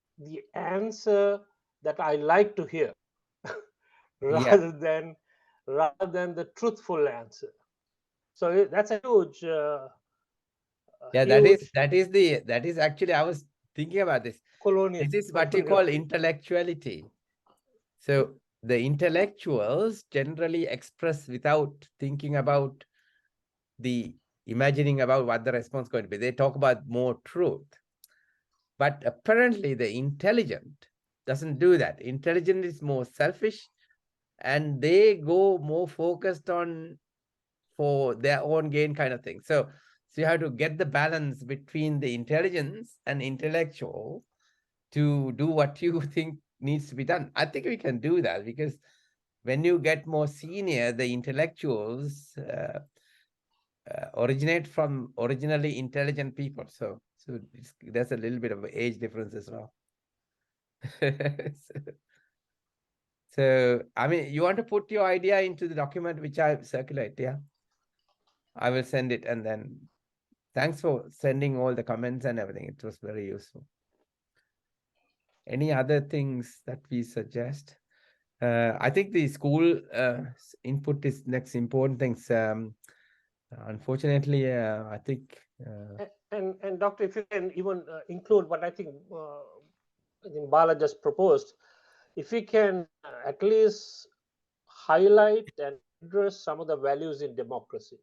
answer that I like to hear, rather than the truthful answer. So that's a huge that is actually, I was thinking about this. colonial. This is what you call intellectuality. So the intellectuals generally express without thinking about imagining about what the response is going to be. They talk about more truth. But apparently the intelligent doesn't do that. Intelligent is more selfish, and they go more focused on for their own gain kind of thing. So you have to get the balance between the intelligence and intellectual to do what you think needs to be done. I think we can do that, because when you get more senior, the intellectuals originate from originally intelligent people. So there's a little bit of age difference as well. So, I mean, you want to put your idea into the document which I circulate, yeah? I will send it, and then thanks for sending all the comments and everything. It was very useful. Any other things that we suggest? I think the school input is next important things. Unfortunately, I think. And Doctor, if you can even include what I think Bala just proposed, if we can at least highlight and address some of the values in democracy.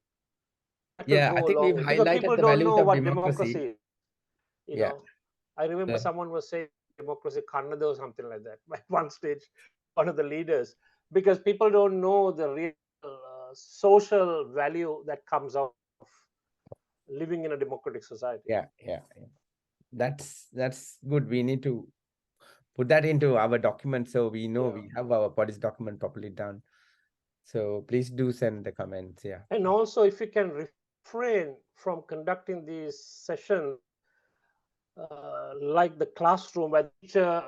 Yeah, I think we've highlighted people the don't values know of what democracy is. You know, I remember someone was saying democracy Kannada or something like that at one stage, one of the leaders, because people don't know the real social value that comes out of living in a democratic society. Yeah. That's good. We need to put that into our document so we know we have our policy document properly done. So please do send the comments. Yeah. And also, if you can refrain from conducting these sessions like the classroom where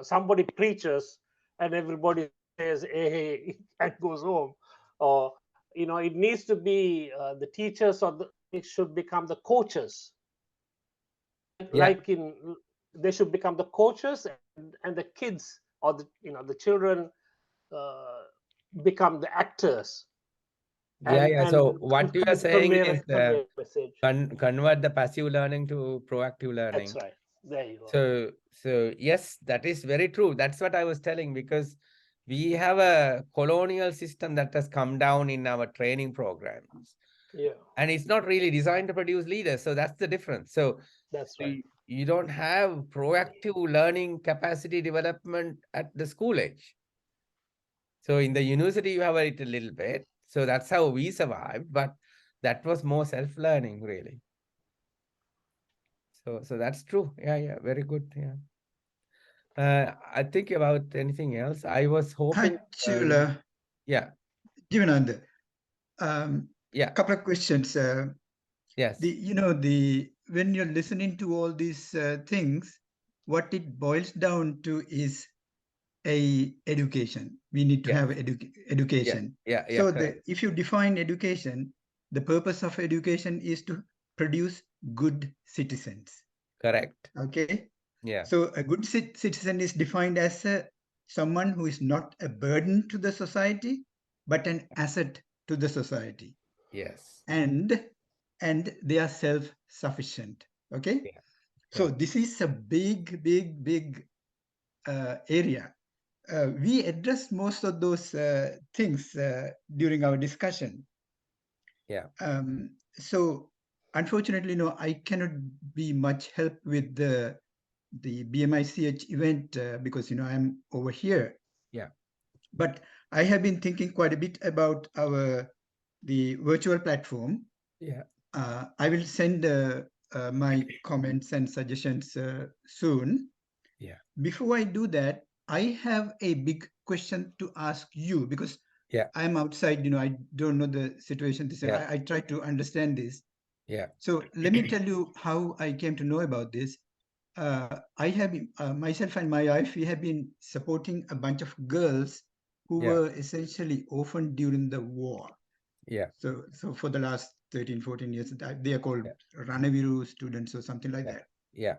somebody preaches and everybody says hey and goes home, or it needs to be the teachers, or it should become the coaches. They should become the coaches, and the kids or the children become the actors. So what you are saying is convert the passive learning to proactive learning. That's right. There you go. So yes, that is very true. That's what I was telling, because we have a colonial system that has come down in our training programs. Yeah. And it's not really designed to produce leaders. So that's the difference. So that's right. You don't have proactive learning capacity development at the school age. So in the university, you have it a little bit. So that's how we survived. But that was more self-learning, really. So that's true. Yeah, very good. Yeah. I think about anything else. I was hoping. Yeah. Jivanand, couple of questions. Yes. When you're listening to all these things, what it boils down to is education. We need to have education. Yeah. So if you define education, the purpose of education is to produce good citizens. Correct. Okay. Yeah. So a good citizen is defined as someone who is not a burden to the society, but an asset to the society. Yes. And they are self-sufficient. Okay. Yeah. So this is a big area. We addressed most of those things during our discussion. Yeah. So unfortunately, I cannot be much help with the BMICH event because I'm over here. Yeah. But I have been thinking quite a bit about the virtual platform. Yeah. I will send my comments and suggestions soon. Yeah. Before I do that, I have a big question to ask you, because I'm outside, I don't know the situation. I try to understand this. Yeah. So let me tell you how I came to know about this. I have myself and my wife, we have been supporting a bunch of girls who were essentially orphaned during the war. Yeah. So for the last 13, 14 years, they are called Ranaviru students or something like that. Yeah.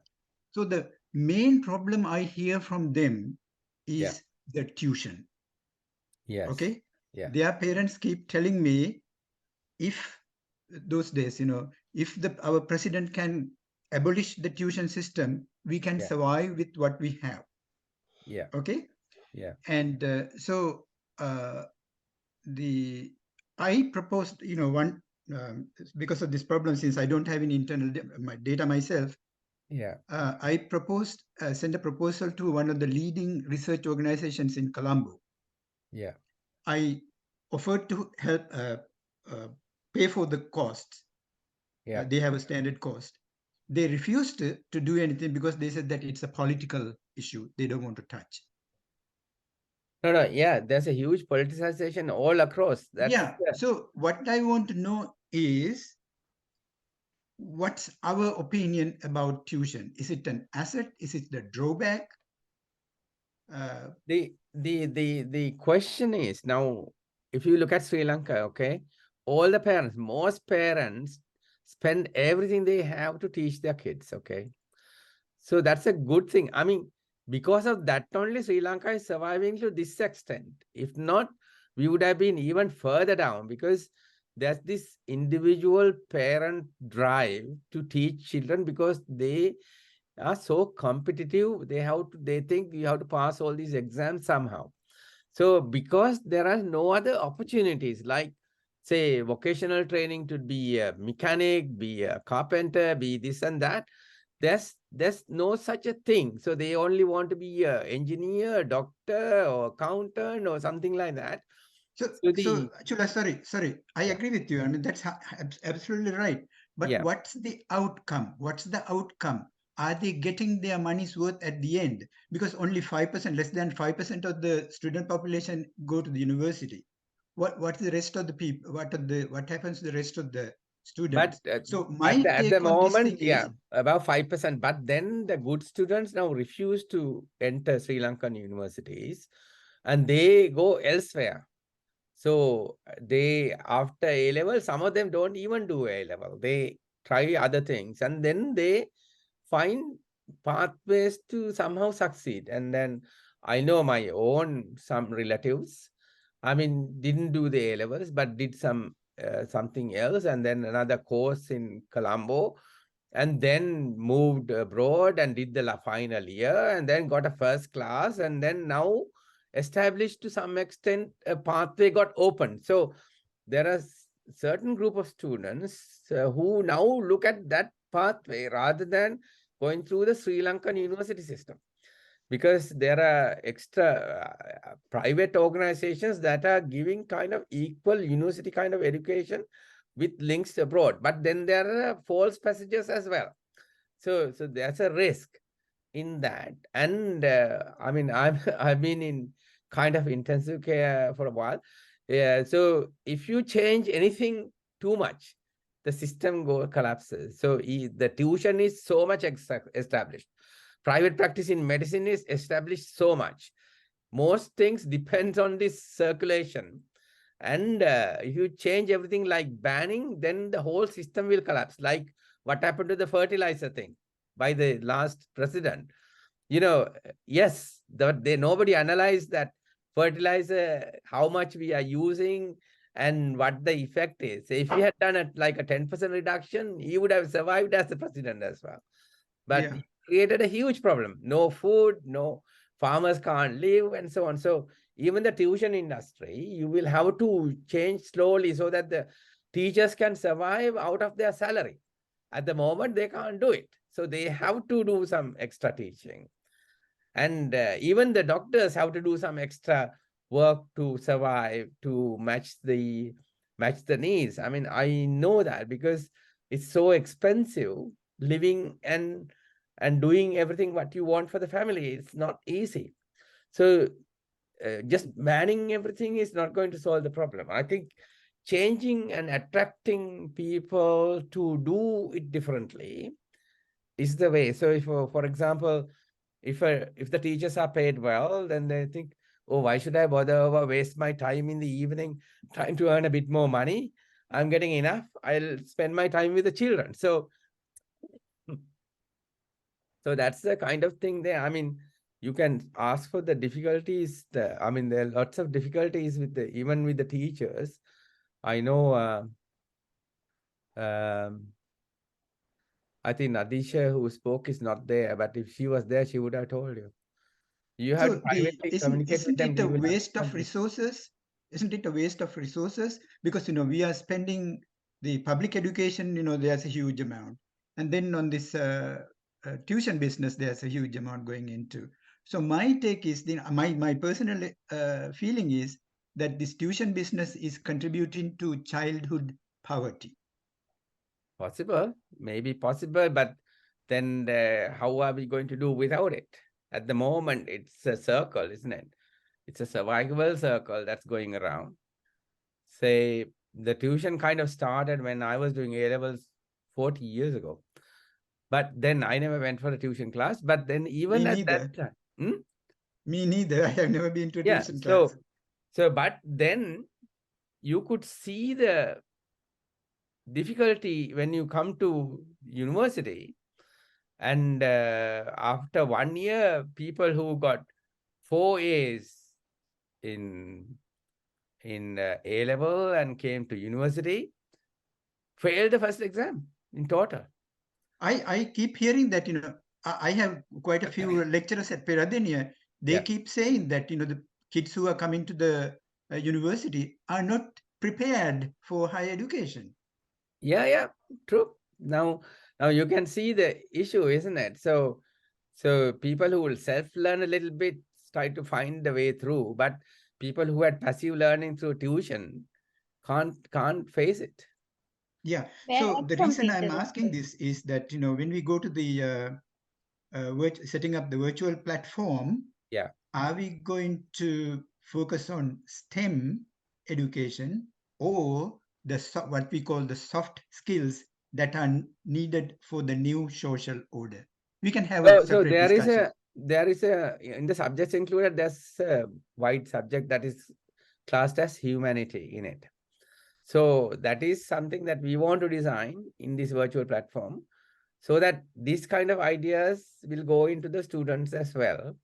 So the main problem I hear from them is the tuition. Yes. Okay. Yeah. Their parents keep telling me, if those days, if our president can abolish the tuition system, we can Yeah. survive with what we have. Yeah. Okay. Yeah. And so I proposed, one, because of this problem, since I don't have any internal data myself, Yeah. I proposed, sent a proposal to one of the leading research organizations in Colombo. Yeah. I offered to help pay for the costs. Yeah. They have a standard cost. They refused to do anything because they said that it's a political issue. They don't want to touch. No, yeah, there's a huge politicization all across. That's Yeah. So what I want to know is, what's our opinion about tuition? Is it an asset? Is it the drawback? The question is now, if you look at Sri Lanka, okay, all the parents, most parents spend everything they have to teach their kids, okay. So that's a good thing. I mean, because of that only Sri Lanka is surviving to this extent. If not, we would have been even further down, because there's this individual parent drive to teach children, because they are so competitive. They think you have to pass all these exams somehow. So because there are no other opportunities, like say vocational training to be a mechanic, be a carpenter, be this and that, there's no such a thing. So they only want to be an engineer, doctor, or accountant, or something like that. So Chula, sorry, I agree with you. I mean, that's absolutely right. But what's the outcome? What's the outcome? Are they getting their money's worth at the end? Because only 5%, less than 5% of the student population go to the university. What's the rest of the people? What happens to the rest of the students? But so my at take the on this moment, thing is, about 5%. But then the good students now refuse to enter Sri Lankan universities, and they go elsewhere. So they, after A-level, some of them don't even do A-level. They try other things, and then they find pathways to somehow succeed. And then I know my own some relatives, I mean, didn't do the A-levels, but did something else, and then another course in Colombo, and then moved abroad and did the final year, and then got a first class, and then now established to some extent a pathway got opened. So there are certain group of students who now look at that pathway rather than going through the Sri Lankan university system, because there are extra private organizations that are giving kind of equal university kind of education with links abroad. But then there are false passages as well. So there's a risk in that. And I mean, I've been in kind of intensive care for a while. Yeah. So if you change anything too much, the system collapses. So the tuition is so much established. Private practice in medicine is established so much. Most things depends on this circulation. And if you change everything like banning, then the whole system will collapse. Like what happened to the fertilizer thing by the last president. Yes, nobody analyzed that fertilizer, how much we are using and what the effect is. If he had done like a 10% reduction, he would have survived as the president as well. But he created a huge problem. No food, no farmers can't live, and so on. So even the tuition industry, you will have to change slowly so that the teachers can survive out of their salary. At the moment, they can't do it. So they have to do some extra teaching. And even the doctors have to do some extra work to survive, to match the needs. I mean, I know that because it's so expensive living and doing everything what you want for the family. It's not easy. So just banning everything is not going to solve the problem. I think changing and attracting people to do it differently is the way. So if, for example, if the teachers are paid well, then they think, oh, why should I bother waste my time in the evening trying to earn a bit more money? I'm getting enough. I'll spend my time with the children. So that's the kind of thing there. I mean, you can ask for the difficulties. I mean, there are lots of difficulties with even with the teachers. I know, I think Nadisha, who spoke, is not there, but if she was there, she would have told you. You have to privately communicate with them. Isn't it a waste of resources? Isn't it a waste of resources? Because, we are spending the public education, there's a huge amount. And then on this tuition business, there's a huge amount going into. So my take is, my personal feeling is that this tuition business is contributing to childhood poverty. Possible, maybe possible, but then how are we going to do without it? At the moment, it's a circle, isn't it? It's a survival circle that's going around. Say, the tuition kind of started when I was doing A-levels 40 years ago. But then I never went for a tuition class. But then even at that time... Me neither. I have never been to a tuition class. But then you could see the difficulty when you come to university. And after 1 year, people who got 4 A's in A-level and came to university failed the first exam in total. I keep hearing that, I have quite a few lecturers at Peradeniya. They keep saying that, the kids who are coming to the university are not prepared for higher education. Yeah, true. Now you can see the issue, isn't it? So people who will self-learn a little bit try to find the way through, but people who had passive learning through tuition can't face it. Yeah. So the reason I'm asking this is that, when we go to the setting up the virtual platform, are we going to focus on STEM education or what we call the soft skills that are needed for the new social order? We can have a separate discussion. There is in the subjects included, there's a wide subject that is classed as humanity in it. So that is something that we want to design in this virtual platform, so that these kind of ideas will go into the students as well.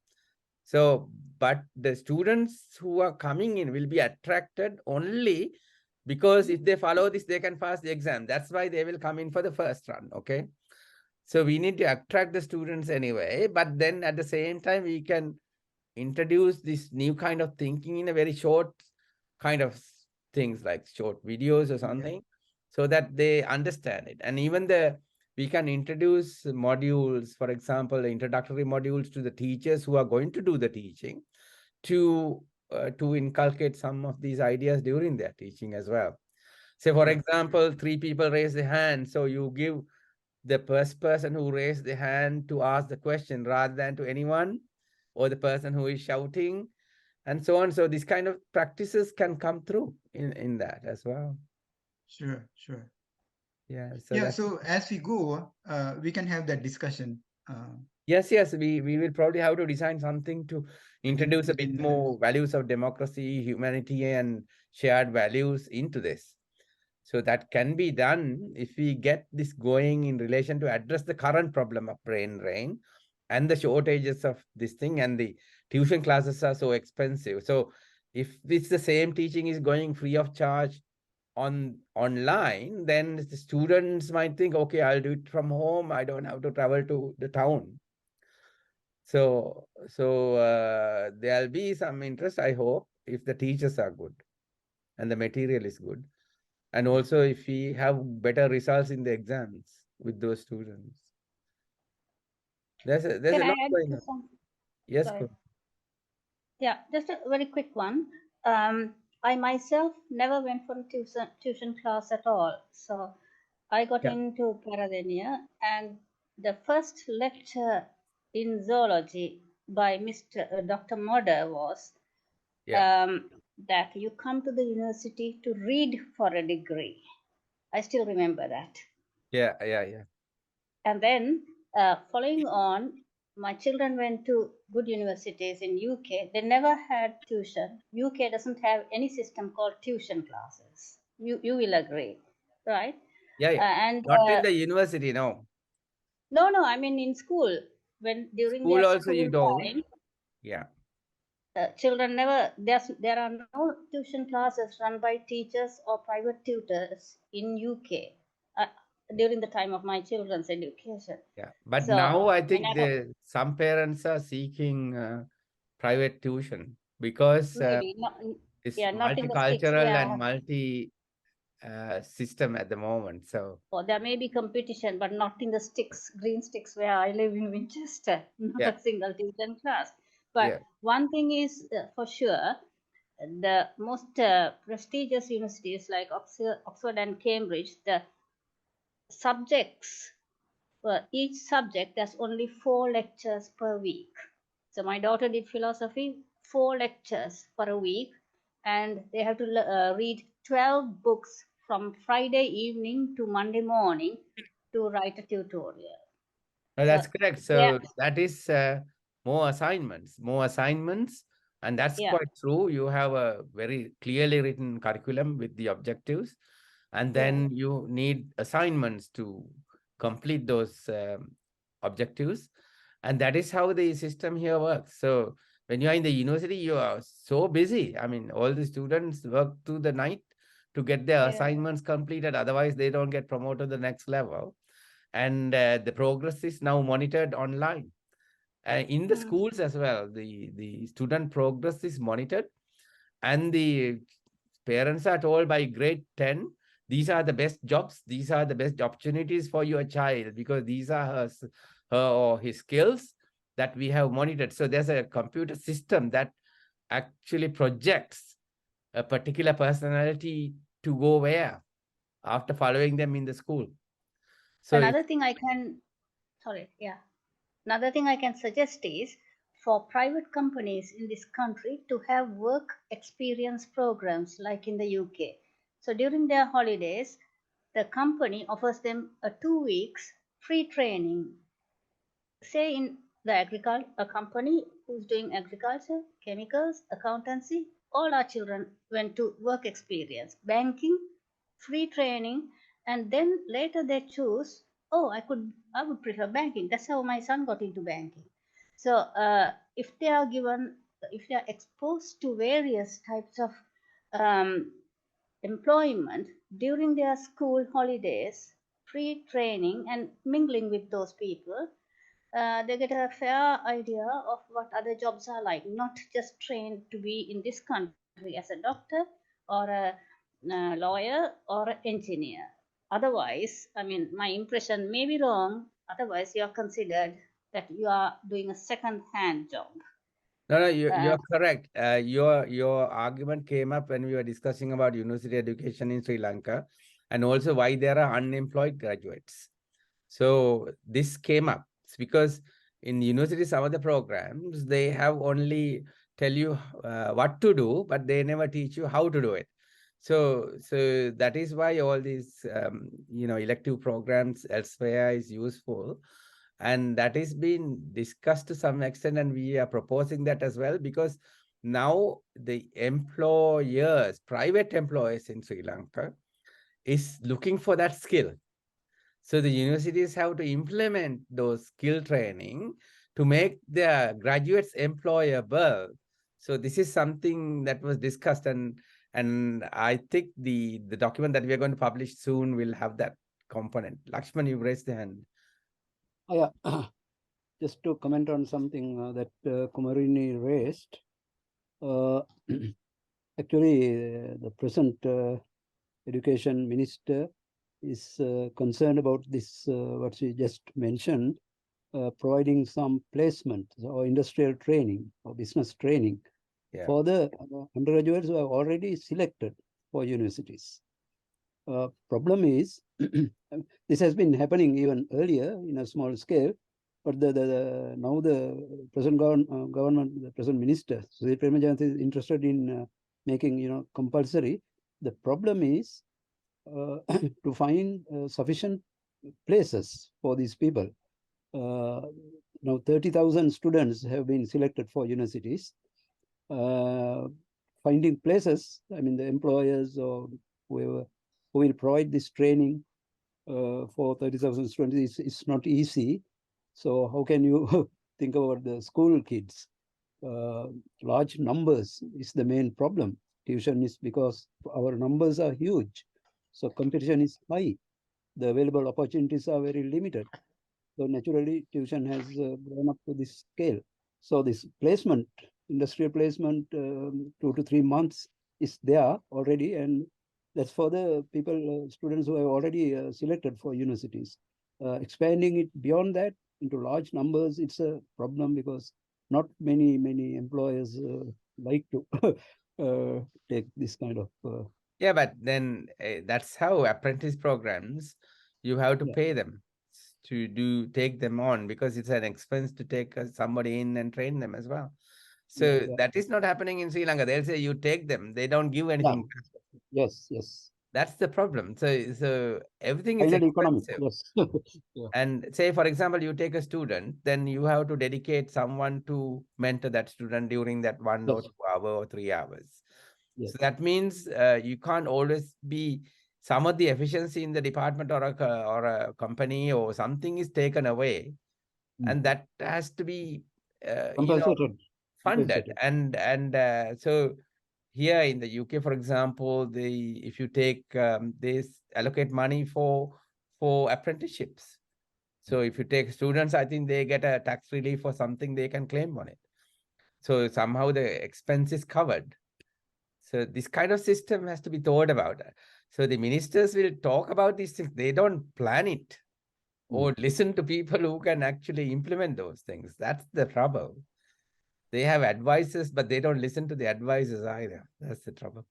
So, but the students who are coming in will be attracted only because if they follow this, they can pass the exam. That's why they will come in for the first run, okay? So we need to attract the students anyway, but then at the same time, we can introduce this new kind of thinking in a very short kind of things like short videos or something, so that they understand it. And even we can introduce modules, for example, introductory modules to the teachers who are going to do the teaching to inculcate some of these ideas during their teaching as well. Say, for example, 3 people raise their hand. So you give the first person who raised the hand to ask the question rather than to anyone, or the person who is shouting, and so on. So these kind of practices can come through in that as well. Sure. Yeah. So as we go, we can have that discussion. Yes. We will probably have to design something to introduce a bit more values of democracy, humanity, and shared values into this. So that can be done if we get this going in relation to address the current problem of brain drain and the shortages of this thing, and the tuition classes are so expensive. So if it's the same teaching is going free of charge online, then the students might think, okay, I'll do it from home. I don't have to travel to the town. So there'll be some interest, I hope, if the teachers are good and the material is good. And also if we have better results in the exams with those students. There's a lot going on. Yes, Sorry. Yeah, just a very quick one. I myself never went for a tuition class at all. So I got into Peradeniya, and the first lecture in zoology by Dr. Moder was that you come to the university to read for a degree. I still remember that. Yeah. And then following on, my children went to good universities in UK. They never had tuition. UK doesn't have any system called tuition classes. You will agree, right? Yeah. And not in the university, no. No, I mean in school. When during school their also school you don't. time, Yeah. Children never, there are no tuition classes run by teachers or private tutors in UK during the time of my children's education. Yeah. But So, now I when think I some parents are seeking private tuition because maybe not, it's yeah, not in the sticks multicultural where, and multi system at the moment. So or there may be competition, but not in the sticks, green sticks where I live in Winchester, not yeah, a single tuition class. But yeah, one thing is for sure, the most prestigious universities like Oxford and Cambridge, the subjects, for each subject, there's only 4 lectures per week. So my daughter did philosophy, 4 lectures for a week, and they have to read 12 books from Friday evening to Monday morning to write a tutorial. no, So that's correct. yeah, So that is more assignments, and that's yeah, quite true. You have a very clearly written curriculum with the objectives, and yeah. then you need assignments to complete those objectives, and that is how the system here works. So when you are in the university, you are so busy. I mean, all the students work through the night to get their Yeah. assignments completed. Otherwise, they don't get promoted to the next level. And the progress is now monitored online. In the schools as well, the student progress is monitored, and the parents are told by grade 10, these are the best jobs, these are the best opportunities for your child, because these are her or his skills that we have monitored. So there's a computer system that actually projects a particular personality to go where after following them in the school. So Another thing I can, sorry, yeah. Another thing I can suggest is for private companies in this country to have work experience programs like in the UK. So during their holidays, the company offers them a 2 weeks free training. Say in the agriculture, a company who's doing agriculture, chemicals, accountancy, all our children went to work experience, banking, free training, and then later they choose, oh, I would prefer banking. That's how my son got into banking. So if they are given, if they are exposed to various types of employment during their school holidays, free training and mingling with those people, they get a fair idea of what other jobs are like, not just trained to be in this country as a doctor or a lawyer or an engineer. Otherwise, I mean, my impression may be wrong. Otherwise, you are considered that you are doing a second-hand job. no, you're correct. Your argument came up when we were discussing about university education in Sri Lanka, and also why there are unemployed graduates. So this came up. It's because in university, some of the programs, they have only tell you what to do, but they never teach you how to do it. So that is why all these elective programs elsewhere is useful. And that is being discussed to some extent, and we are proposing that as well, because now the employers, private employers in Sri Lanka, is looking for that skill. So the universities have to implement those skill training to make their graduates employable. So this is something that was discussed, and I think the document that we are going to publish soon will have that component. Lakshman, you raised the hand. Yeah, just to comment on something that Kumarini raised. Actually, the present education minister is concerned about this, what she just mentioned, providing some placement or industrial training or business training for the undergraduates who are already selected for universities. Problem is, this has been happening even earlier in a small scale, but now the present government, the present minister, Sri Premajanthi, is interested in making compulsory. The problem is to find sufficient places for these people. Now 30,000 students have been selected for universities. Finding places, I mean, the employers or whoever who will provide this training for 30,000 students is not easy. So how can you think about the school kids? large numbers is the main problem. Tuition is because our numbers are huge. So competition is high. The available opportunities are very limited. So naturally, tuition has grown up to this scale. So this placement, industrial placement, 2 to 3 months is there already, and that's for the people, students who have already selected for universities. Expanding it beyond that into large numbers, it's a problem because not many employers like to take this kind of. Yeah, but then that's how apprentice programs, you have to Yeah. pay them to take them on, because it's an expense to take somebody in and train them as well. So Yeah. that is not happening in Sri Lanka. They'll say you take them, they don't give anything. Yes. That's the problem. So everything is Finally, economic. expensive. Yes. Yeah. And say, for example, you take a student, then you have to dedicate someone to mentor that student during that 1 or 2 hour or 3 hours. Yes. So that means you can't always be, some of the efficiency in the department or a company or something is taken away, and that has to be funded. Compensated. And so here in the UK, for example, if you take they allocate money for apprenticeships. So if you take students, I think they get a tax relief or something, they can claim on it. So somehow the expense is covered. So this kind of system has to be thought about. So the ministers will talk about these things. They don't plan it or listen to people who can actually implement those things. That's the trouble. They have advisors, but they don't listen to the advisors either. That's the trouble.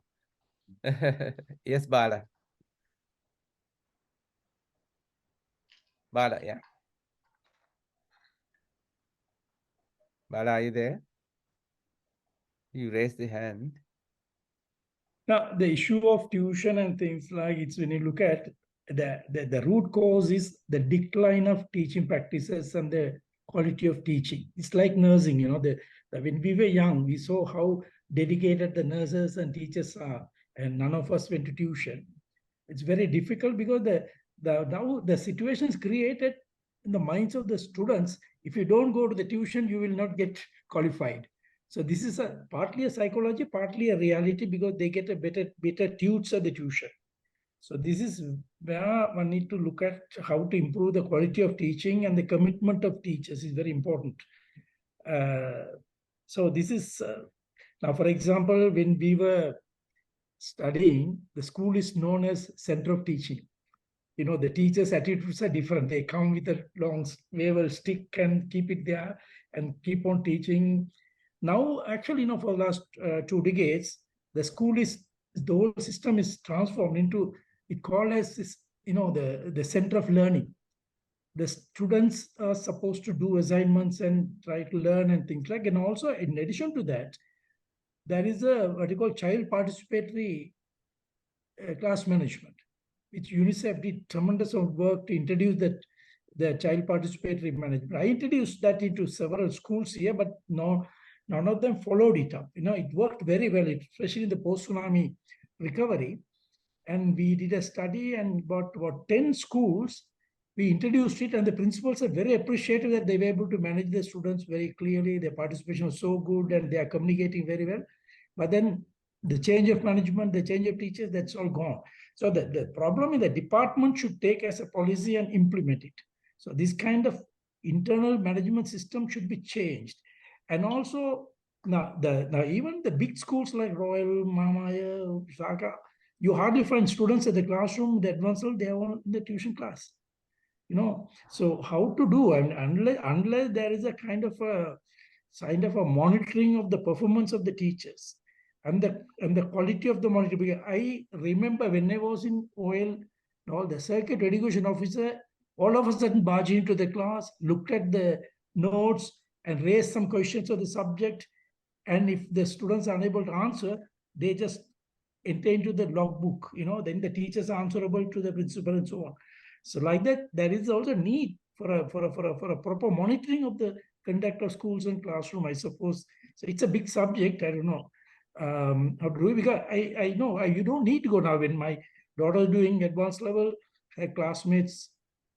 Yes, Bala. Bala, yeah. Bala, are you there? You raised the hand. Now, the issue of tuition and things like it's when you look at the root cause is the decline of teaching practices and the quality of teaching. It's like nursing, when we were young, we saw how dedicated the nurses and teachers are, and none of us went to tuition. It's very difficult because now the situation is created in the minds of the students. If you don't go to the tuition, you will not get qualified. So this is partly a psychology, partly a reality, because they get a better tutor at the tuition. So this is where one need to look at how to improve the quality of teaching, and the commitment of teachers is very important. So this is now, for example, when we were studying, the school is known as center of teaching. The teachers' attitudes are different. They come with a long wave stick and keep it there and keep on teaching. Now, actually, for the last 2 decades, the whole system is transformed into, it called as this, the center of learning. The students are supposed to do assignments and try to learn and things like, and also in addition to that, there is what you call child participatory class management, which UNICEF did tremendous of work to introduce the child participatory management. I introduced that into several schools here, but none of them followed it up. It worked very well, especially in the post-tsunami recovery. And we did a study, and about 10 schools, we introduced it, and the principals are very appreciative that they were able to manage the students very clearly. Their participation was so good, and they are communicating very well. But then the change of management, the change of teachers, that's all gone. So the problem is the department should take as a policy and implement it. So this kind of internal management system should be changed. And also, now even the big schools like Royal, Mamaya, Saka, you hardly find students at the classroom, the advanced level, they are all in the tuition class. So how to do, and unless there is a kind of a monitoring of the performance of the teachers and the quality of the monitoring. Because I remember when I was in OL, the circuit education officer all of a sudden barged into the class, looked at the notes and raised some questions of the subject. And if the students are unable to answer, they just enter into the logbook, then the teachers are answerable to the principal and so on. So like that, there is also need for a proper monitoring of the conduct of schools and classroom, I suppose. So it's a big subject. I don't know how to do it, because I know you don't need to go now. When my daughter is doing advanced level, her classmates,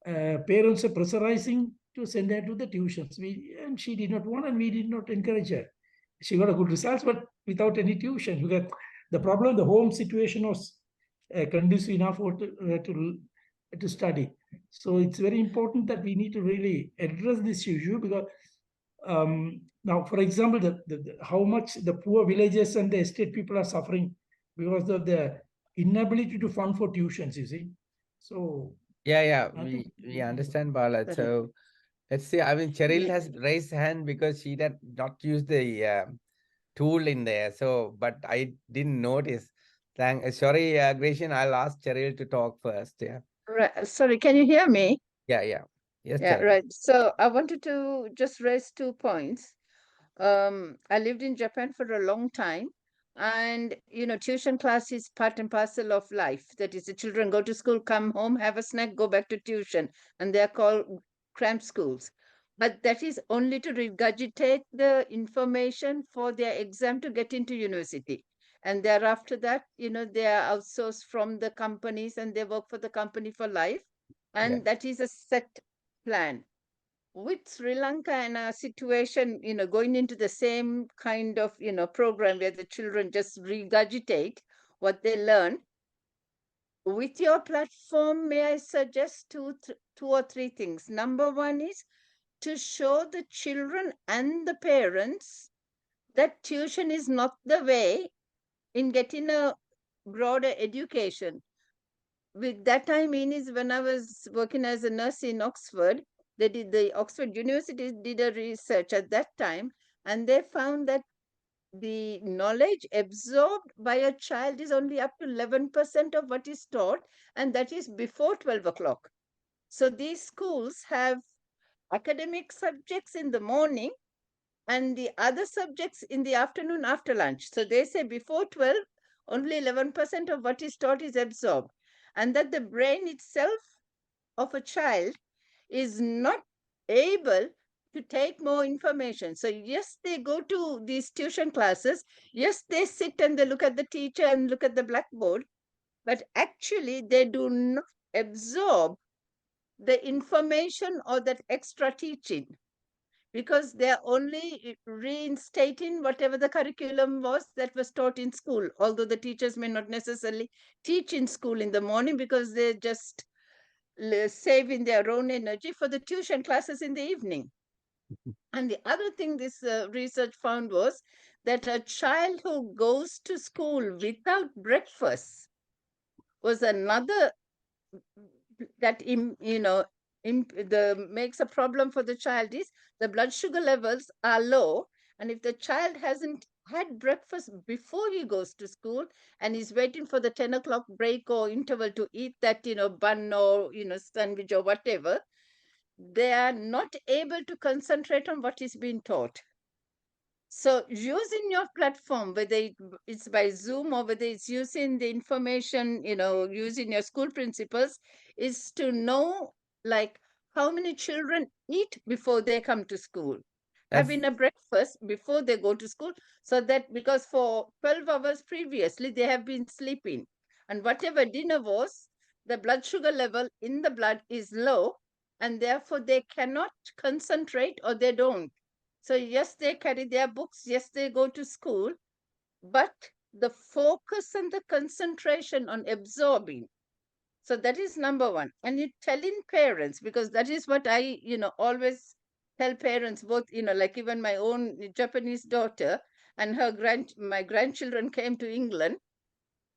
parents are pressurizing to send her to the tuitions. And she did not want, and we did not encourage her. she got a good results, but without any tuition. Because the problem, the home situation was conducive enough for to study. So it's very important that we need to really address this issue, because now, for example, how much the poor villages and the estate people are suffering because of the inability to fund for tuitions, you see. So yeah, I think we understand, Bala. Correct. So let's see. I mean, Cheryl Yeah. has raised hand because she did not use the tool in there. So, but I didn't notice. Sorry, Grecian, I'll ask Cheryl to talk first. Yeah. Right. Sorry, can you hear me? Yes, Yeah, Cheryl. right. So I wanted to just raise 2 points. I lived in Japan for a long time, and tuition class is part and parcel of life. That is, the children go to school, come home, have a snack, go back to tuition, and they are called cram schools. But that is only to regurgitate the information for their exam to get into university. And thereafter that, they are outsourced from the companies and they work for the company for life. And that is a set plan. With Sri Lanka and a situation, going into the same kind of, program where the children just regurgitate what they learn. With your platform, may I suggest two or three things? Number one is to show the children and the parents that tuition is not the way in getting a broader education. With that I mean is when I was working as a nurse in Oxford, the Oxford University did a research at that time, and they found that the knowledge absorbed by a child is only up to 11% of what is taught, and that is before 12 o'clock. So these schools have academic subjects in the morning and the other subjects in the afternoon after lunch. So they say before 12, only 11% of what is taught is absorbed, and that the brain itself of a child is not able to take more information. So yes, they go to these tuition classes. Yes, they sit and they look at the teacher and look at the blackboard, but actually they do not absorb the information or that extra teaching, because they're only reinstating whatever the curriculum was that was taught in school, although the teachers may not necessarily teach in school in the morning because they're just saving their own energy for the tuition classes in the evening. And the other thing this research found was that a child who goes to school without breakfast was another that makes a problem for the child. Is the blood sugar levels are low, and if the child hasn't had breakfast before he goes to school and is waiting for the 10 o'clock break or interval to eat that bun or sandwich or whatever, they are not able to concentrate on what is being taught. So using your platform, whether it's by Zoom or whether it's using the information, using your school principals, is to know like how many children eat before they come to school, having a breakfast before they go to school, so that because for 12 hours previously they have been sleeping, and whatever dinner was, the blood sugar level in the blood is low, and therefore they cannot concentrate or they don't. So yes, they carry their books, yes, they go to school, but the focus and the concentration on absorbing. So that is number one. And you're telling parents, because that is what I, always tell parents, both, like even my own Japanese daughter and my grandchildren came to England.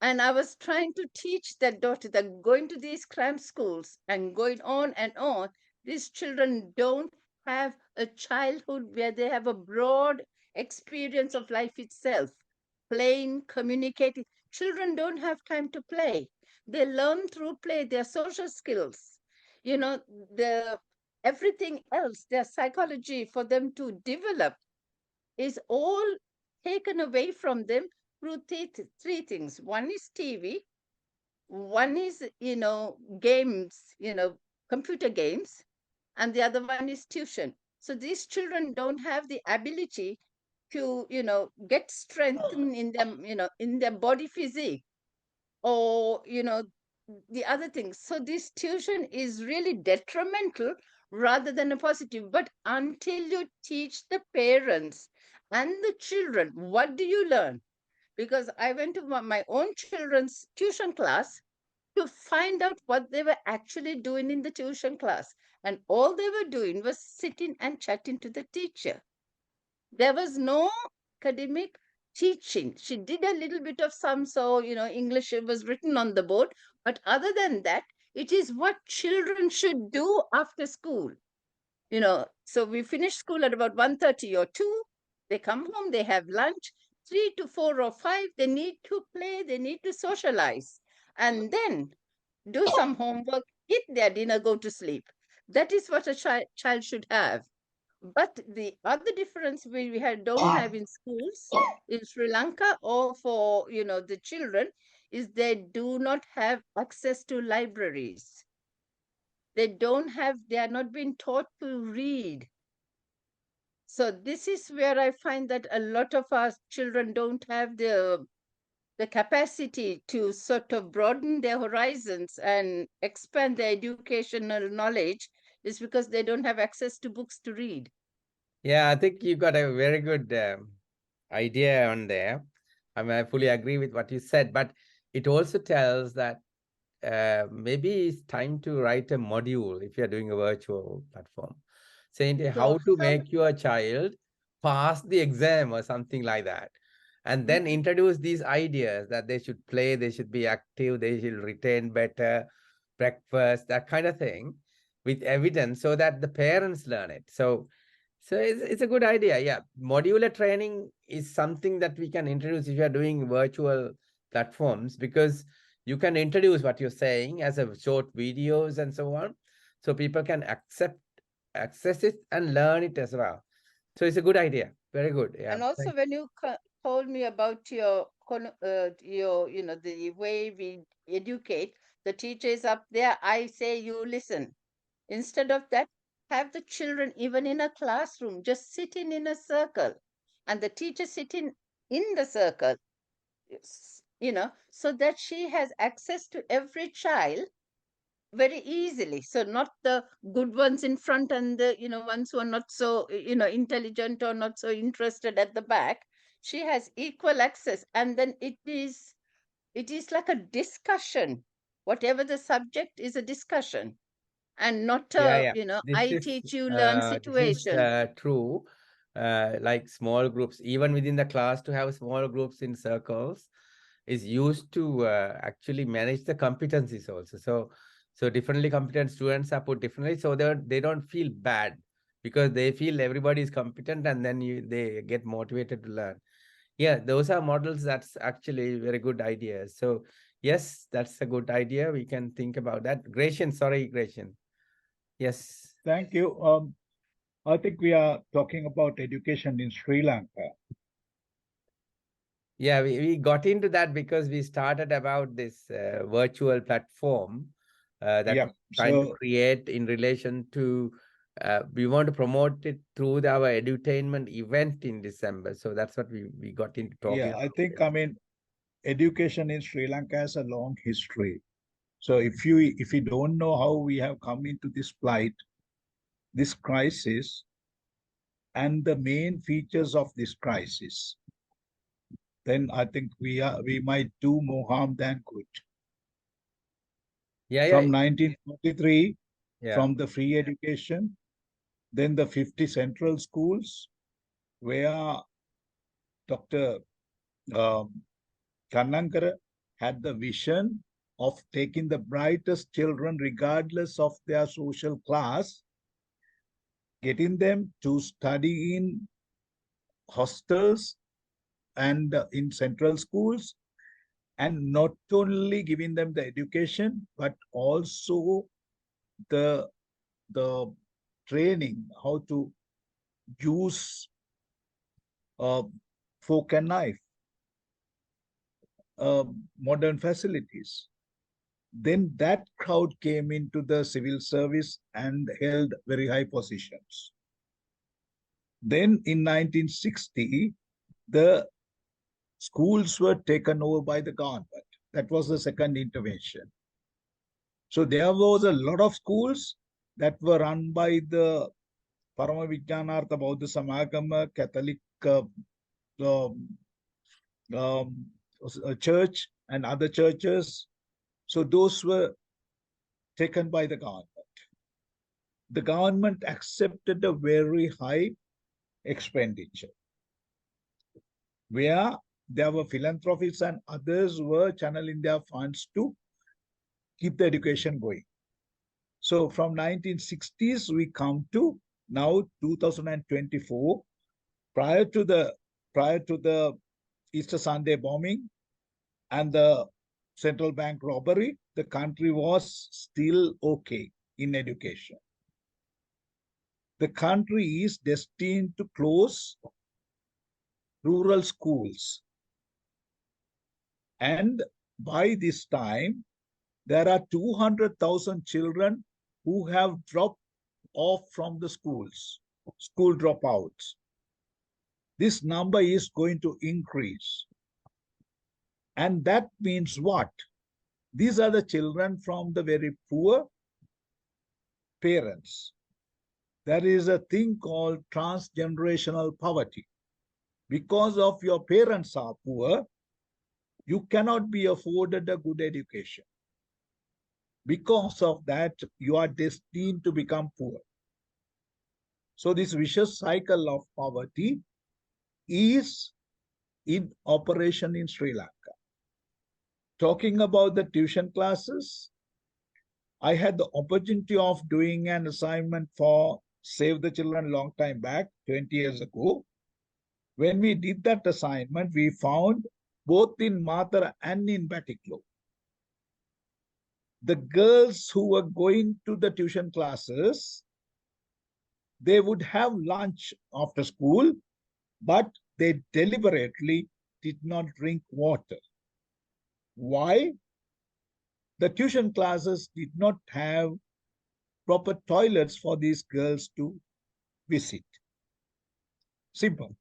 And I was trying to teach that daughter that going to these cram schools and going on and on, these children don't have a childhood where they have a broad experience of life itself, playing, communicating. Children don't have time to play. They learn through play, their social skills, everything else, their psychology for them to develop is all taken away from them through three things. One is TV, one is, games, computer games, and the other one is tuition. So these children don't have the ability to, get strengthened in them, in their body physique, or, the other things. So this tuition is really detrimental rather than a positive. But until you teach the parents and the children, what do you learn? Because I went to my own children's tuition class to find out what they were actually doing in the tuition class. And all they were doing was sitting and chatting to the teacher. There was no academic teaching. She did a little bit of some, so, English was written on the board. But other than that, it is what children should do after school. So we finish school at about 1:30 or 2. They come home, they have lunch. 3 to 4 or 5, they need to play, they need to socialize. And then do some homework, eat their dinner, go to sleep. That is what a child should have. But the other difference we don't have in schools in Sri Lanka or for, the children is they do not have access to libraries. They are not being taught to read. So this is where I find that a lot of our children don't have the capacity to sort of broaden their horizons and expand their educational knowledge, is because they don't have access to books to read. Yeah, I think you got a very good idea on there. I mean, I fully agree with what you said, but it also tells that maybe it's time to write a module if you're doing a virtual platform, saying how to make your child pass the exam or something like that. And then introduce these ideas that they should play, they should be active, they should retain better, breakfast, that kind of thing, with evidence so that the parents learn it. So it's a good idea. Yeah, modular training is something that we can introduce if you are doing virtual platforms, because you can introduce what you're saying as a short videos and so on, so people can access it and learn it as well. So it's a good idea. Very good. Yeah. And also, when you told me about your the way we educate, the teachers up there, I say you listen. Instead of that, have the children, even in a classroom, just sitting in a circle, and the teacher sitting in the circle, so that she has access to every child very easily. So not the good ones in front and the ones who are not so intelligent or not so interested at the back. She has equal access, and then it is like a discussion. Whatever the subject is, a discussion, and not a I teach you learn situation. This is true. Like small groups, even within the class, to have small groups in circles is used to actually manage the competencies also. So differently competent students are put differently, so they don't feel bad, because they feel everybody is competent, and then they get motivated to learn. Yeah, those are models. That's actually very good ideas. So yes, that's a good idea. We can think about that. Gratian, sorry, Gratian. Yes. Thank you. I think we are talking about education in Sri Lanka. Yeah, we got into that because we started about this virtual platform that we're trying to create in relation to, we want to promote it through our edutainment event in December. So that's what we got into talking about. I think, I mean, education in Sri Lanka has a long history. So if you don't know how we have come into this plight, this crisis, and the main features of this crisis, then I think we might do more harm than good. From 1943, from the free education, then the 50 central schools, where Dr. Kannankara had the vision of taking the brightest children, regardless of their social class, getting them to study in hostels and in central schools, and not only giving them the education, but also the training how to use fork and knife, modern facilities. Then that crowd came into the civil service and held very high positions. Then in 1960, the schools were taken over by the government. That was the second intervention. So there was a lot of schools, that were run by the Paramavijnanartha Bauddha Samagama Catholic church and other churches. So those were taken by the government. The government accepted a very high expenditure, where there were philanthropists and others were channeling their funds to keep the education going. So from 1960s, we come to now 2024, prior to the Easter Sunday bombing and the central bank robbery, the country was still okay in education. The country is destined to close rural schools. And by this time, there are 200,000 children who have dropped off from the schools, school dropouts. This number is going to increase. And that means what? These are the children from the very poor parents. There is a thing called transgenerational poverty. Because of your parents are poor, you cannot be afforded a good education. Because of that, you are destined to become poor. So this vicious cycle of poverty is in operation in Sri Lanka. Talking about the tuition classes, I had the opportunity of doing an assignment for Save the Children long time back, 20 years ago. When we did that assignment, we found both in Matara and in Batiklo, the girls who were going to the tuition classes, they would have lunch after school, but they deliberately did not drink water. Why? The tuition classes did not have proper toilets for these girls to visit. Simple.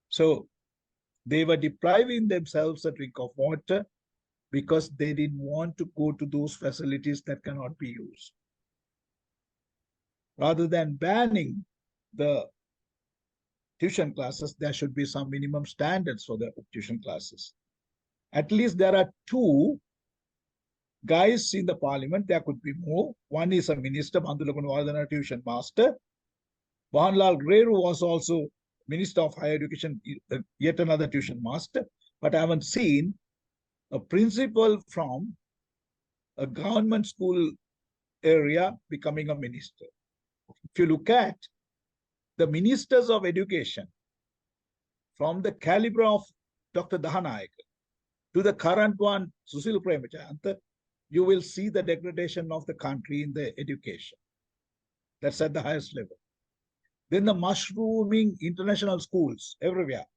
So they were depriving themselves a drink of water because they didn't want to go to those facilities that cannot be used. Rather than banning the tuition classes, there should be some minimum standards for the tuition classes. At least there are two guys in the parliament, there could be more. One is a minister, Bandulagun Vardhana tuition master. Bahanlal Greru was also Minister of Higher Education, yet another tuition master. But I haven't seen a principal from a government school area becoming a minister. If you look at the ministers of education, from the caliber of Dr. Dahanayake to the current one, Susil Premachand, you will see the degradation of the country in the education. That's at the highest level. Then the mushrooming international schools everywhere.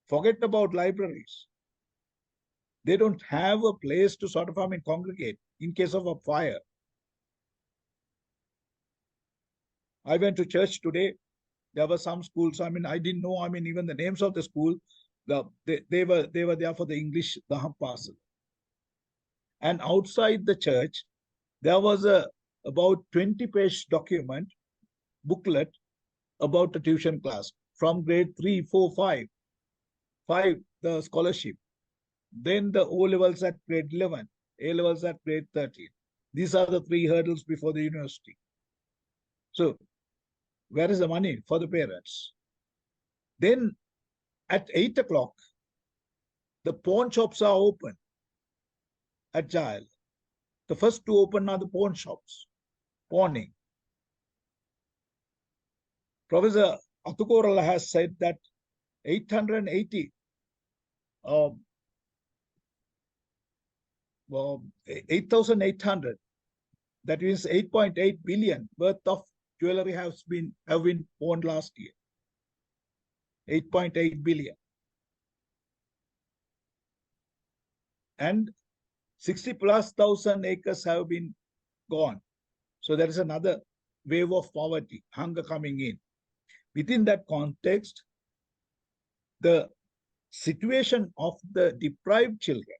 Forget about libraries. They don't have a place to sort of congregate in case of a fire. I went to church today. There were some schools. I didn't know. Even the names of the school. They were there for the English Daham parcel. And outside the church, there was a about 20-page document, booklet about a tuition class from grade 3, 4, 5. 5, the scholarship. Then the O levels at grade 11, A levels at grade 13. These are the 3 hurdles before the university. So where is the money for the parents? Then at 8 o'clock, the pawn shops are open at Jail. The first to open are the pawn shops, pawning. Professor Atukorala has said that 880, 8,800, that is 8.8 billion worth of jewelry have been pawned last year. 8.8 billion. And 60,000+ acres have been gone. So there is another wave of poverty, hunger coming in. Within that context, the situation of the deprived children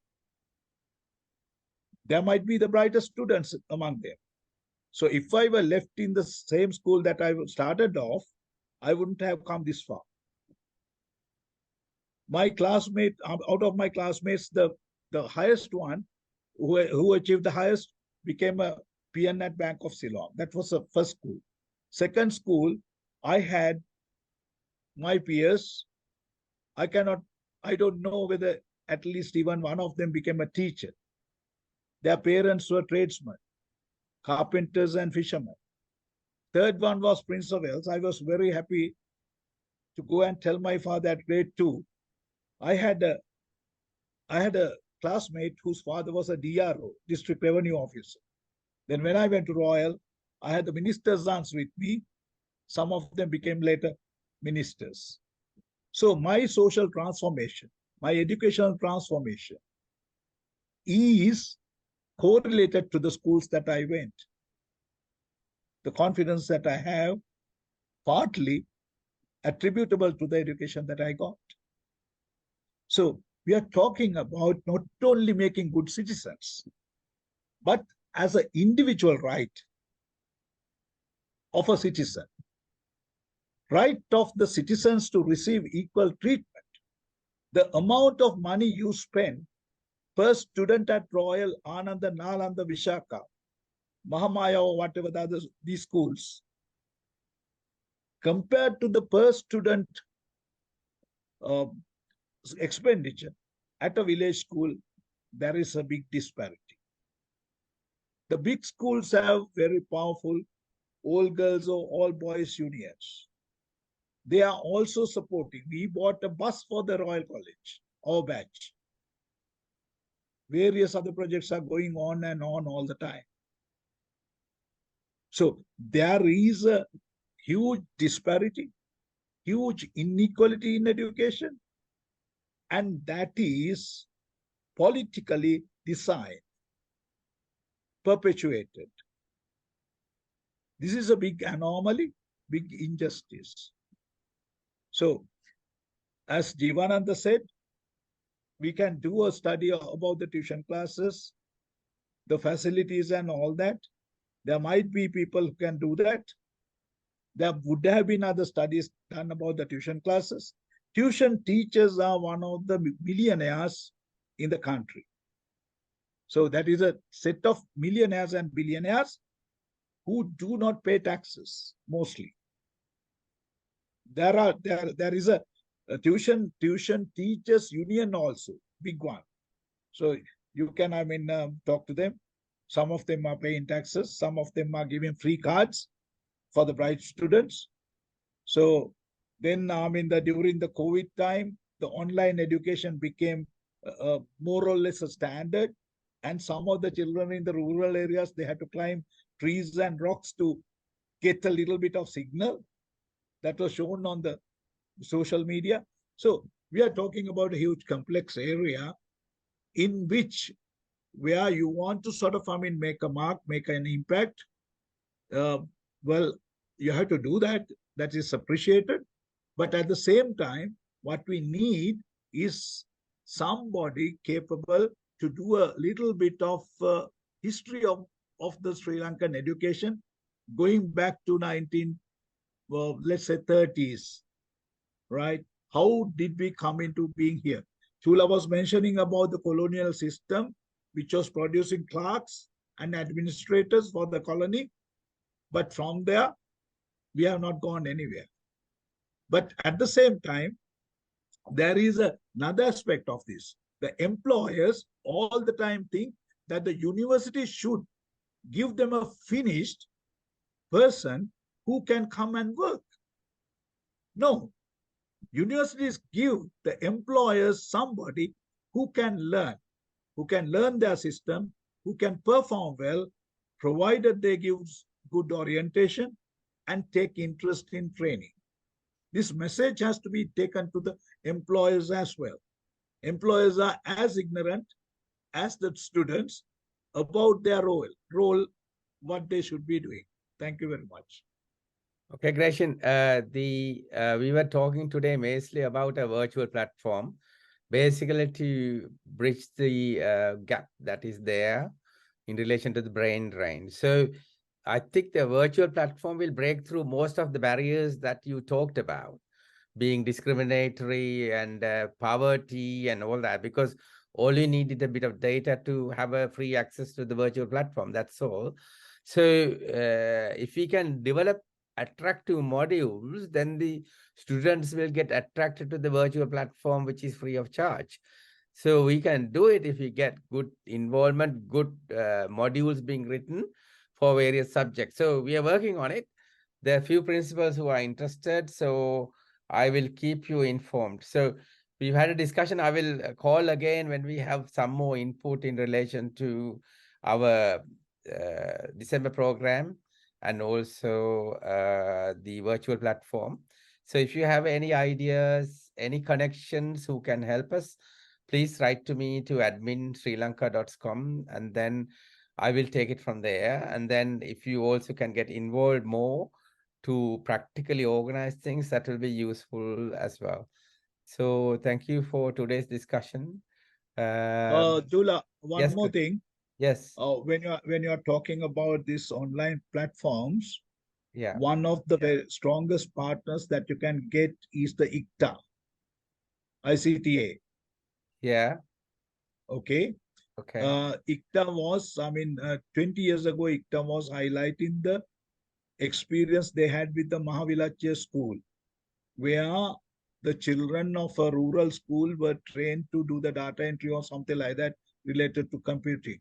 there might be the brightest students among them. So if I were left in the same school that I started off, I wouldn't have come this far. My classmate, out of my classmates, the highest one who achieved the highest became a PN at Bank of Ceylon. That was the first school. Second school, I had my peers. I don't know whether at least even one of them became a teacher. Their parents were tradesmen, carpenters and fishermen. Third one was Prince of Wales. I was very happy to go and tell my father at grade 2. I had a classmate whose father was a DRO, District Revenue Officer. Then when I went to Royal, I had the minister's sons with me. Some of them became later ministers. So my social transformation, my educational transformation is correlated to the schools that I went. The confidence that I have, partly attributable to the education that I got. So we are talking about not only making good citizens, but as an individual right of a citizen, right of the citizens to receive equal treatment. The amount of money you spend per student at Royal, Ananda, Nalanda, Vishaka, Mahamaya, or whatever the others, these schools, compared to the per student expenditure at a village school, there is a big disparity. The big schools have very powerful all girls or all boys unions. They are also supporting. We bought a bus for the Royal College, our batch. Various other projects are going on and on all the time. So there is a huge disparity, huge inequality in education, and that is politically designed, perpetuated. This is a big anomaly, big injustice. So, as Jivananda said, we can do a study about the tuition classes, the facilities and all that. There might be people who can do that. There would have been other studies done about the tuition classes. Tuition teachers are one of the millionaires in the country. So that is a set of millionaires and billionaires who do not pay taxes mostly. There is a tuition teachers union also, big one. So you can, talk to them. Some of them are paying taxes. Some of them are giving free cards for the bright students. So then, during the COVID time, the online education became more or less a standard. And some of the children in the rural areas, they had to climb trees and rocks to get a little bit of signal. That was shown on the social media. So we are talking about a huge complex area in which where you want to sort of, make a mark, make an impact. Well, you have to do that. That is appreciated. But at the same time, what we need is somebody capable to do a little bit of history of the Sri Lankan education going back to let's say 30s, right? How did we come into being here? Chula was mentioning about the colonial system, which was producing clerks and administrators for the colony. But from there, we have not gone anywhere. But at the same time, there is another aspect of this. The employers all the time think that the university should give them a finished person who can come and work. No, universities give the employers somebody who can learn their system, who can perform well, provided they give good orientation and take interest in training. This message has to be taken to the employers as well. Employers are as ignorant as the students about their role, what they should be doing. Thank you very much. Okay, Gretchen, we were talking today mostly about a virtual platform, basically to bridge the gap that is there in relation to the brain drain. So I think the virtual platform will break through most of the barriers that you talked about, being discriminatory and poverty and all that, because all you need is a bit of data to have a free access to the virtual platform. That's all. So if we can develop attractive modules, then the students will get attracted to the virtual platform, which is free of charge. So we can do it if we get good involvement, good modules being written for various subjects. So we are working on it. There are few principals who are interested, so I will keep you informed. So we've had a discussion. I will call again when we have some more input in relation to our December program and also the virtual platform. So if you have any ideas, any connections who can help us, please write to me to admin.srilanka.com, and then I will take it from there. And then if you also can get involved more to practically organize things, that will be useful as well. So thank you for today's discussion. Dula, one yes, more thing. Yes. When you're talking about these online platforms, Yeah. one of the very strongest partners that you can get is the ICTA. Yeah. Okay. Okay. ICTA was, 20 years ago, ICTA was highlighting the experience they had with the Mahavilachya school, where the children of a rural school were trained to do the data entry or something like that related to computing.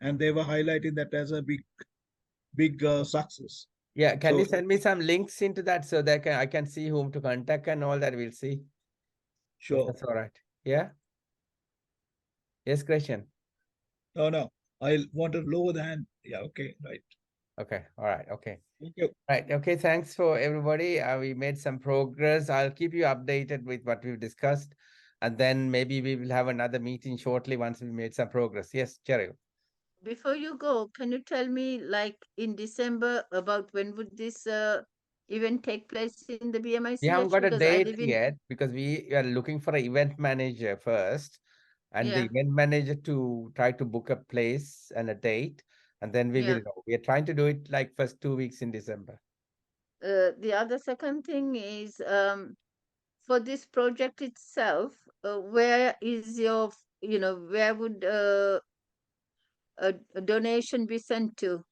And they were highlighting that as a big success. Yeah, can you send me some links into that so that I can see whom to contact and all that? We'll see. Sure. That's all right. Yeah. Yes, Christian. No. I want to lower the hand. Yeah, okay, right. Okay, all right, okay. Thank you. Right, okay, thanks for everybody. We made some progress. I'll keep you updated with what we've discussed. And then maybe we will have another meeting shortly once we made some progress. Yes, Cheryl. Before you go, can you tell me, like in December, about when would this event take place in the BMIC? We haven't got a Because I date live in... yet because we are looking for an event manager first, and the event manager to try to book a place and a date, and then we will know. We are trying to do it like first 2 weeks in December. The other second thing is, for this project itself, where is your, where would a donation be sent to?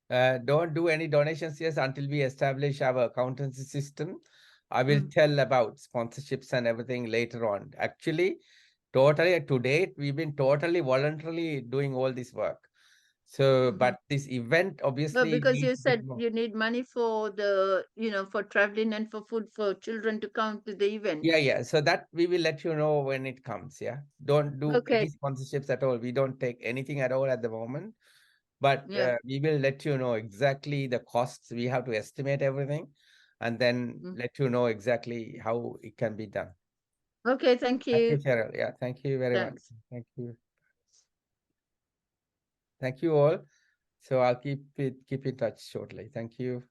Don't do any donations yet until we establish our accountancy system. I will tell about sponsorships and everything later on. Actually, totally to date, we've been totally voluntarily doing all this work. So, but this event obviously... No, because you said you need money for the, for traveling and for food for children to come to the event. Yeah. So that we will let you know when it comes. Yeah. Don't do any sponsorships at all. We don't take anything at all at the moment. But we will let you know exactly the costs. We have to estimate everything and then let you know exactly how it can be done. Okay, thank you. Thank you, Cheryl. Yeah, thank you very much. Thank you. Thank you all. So I'll keep in touch shortly. Thank you.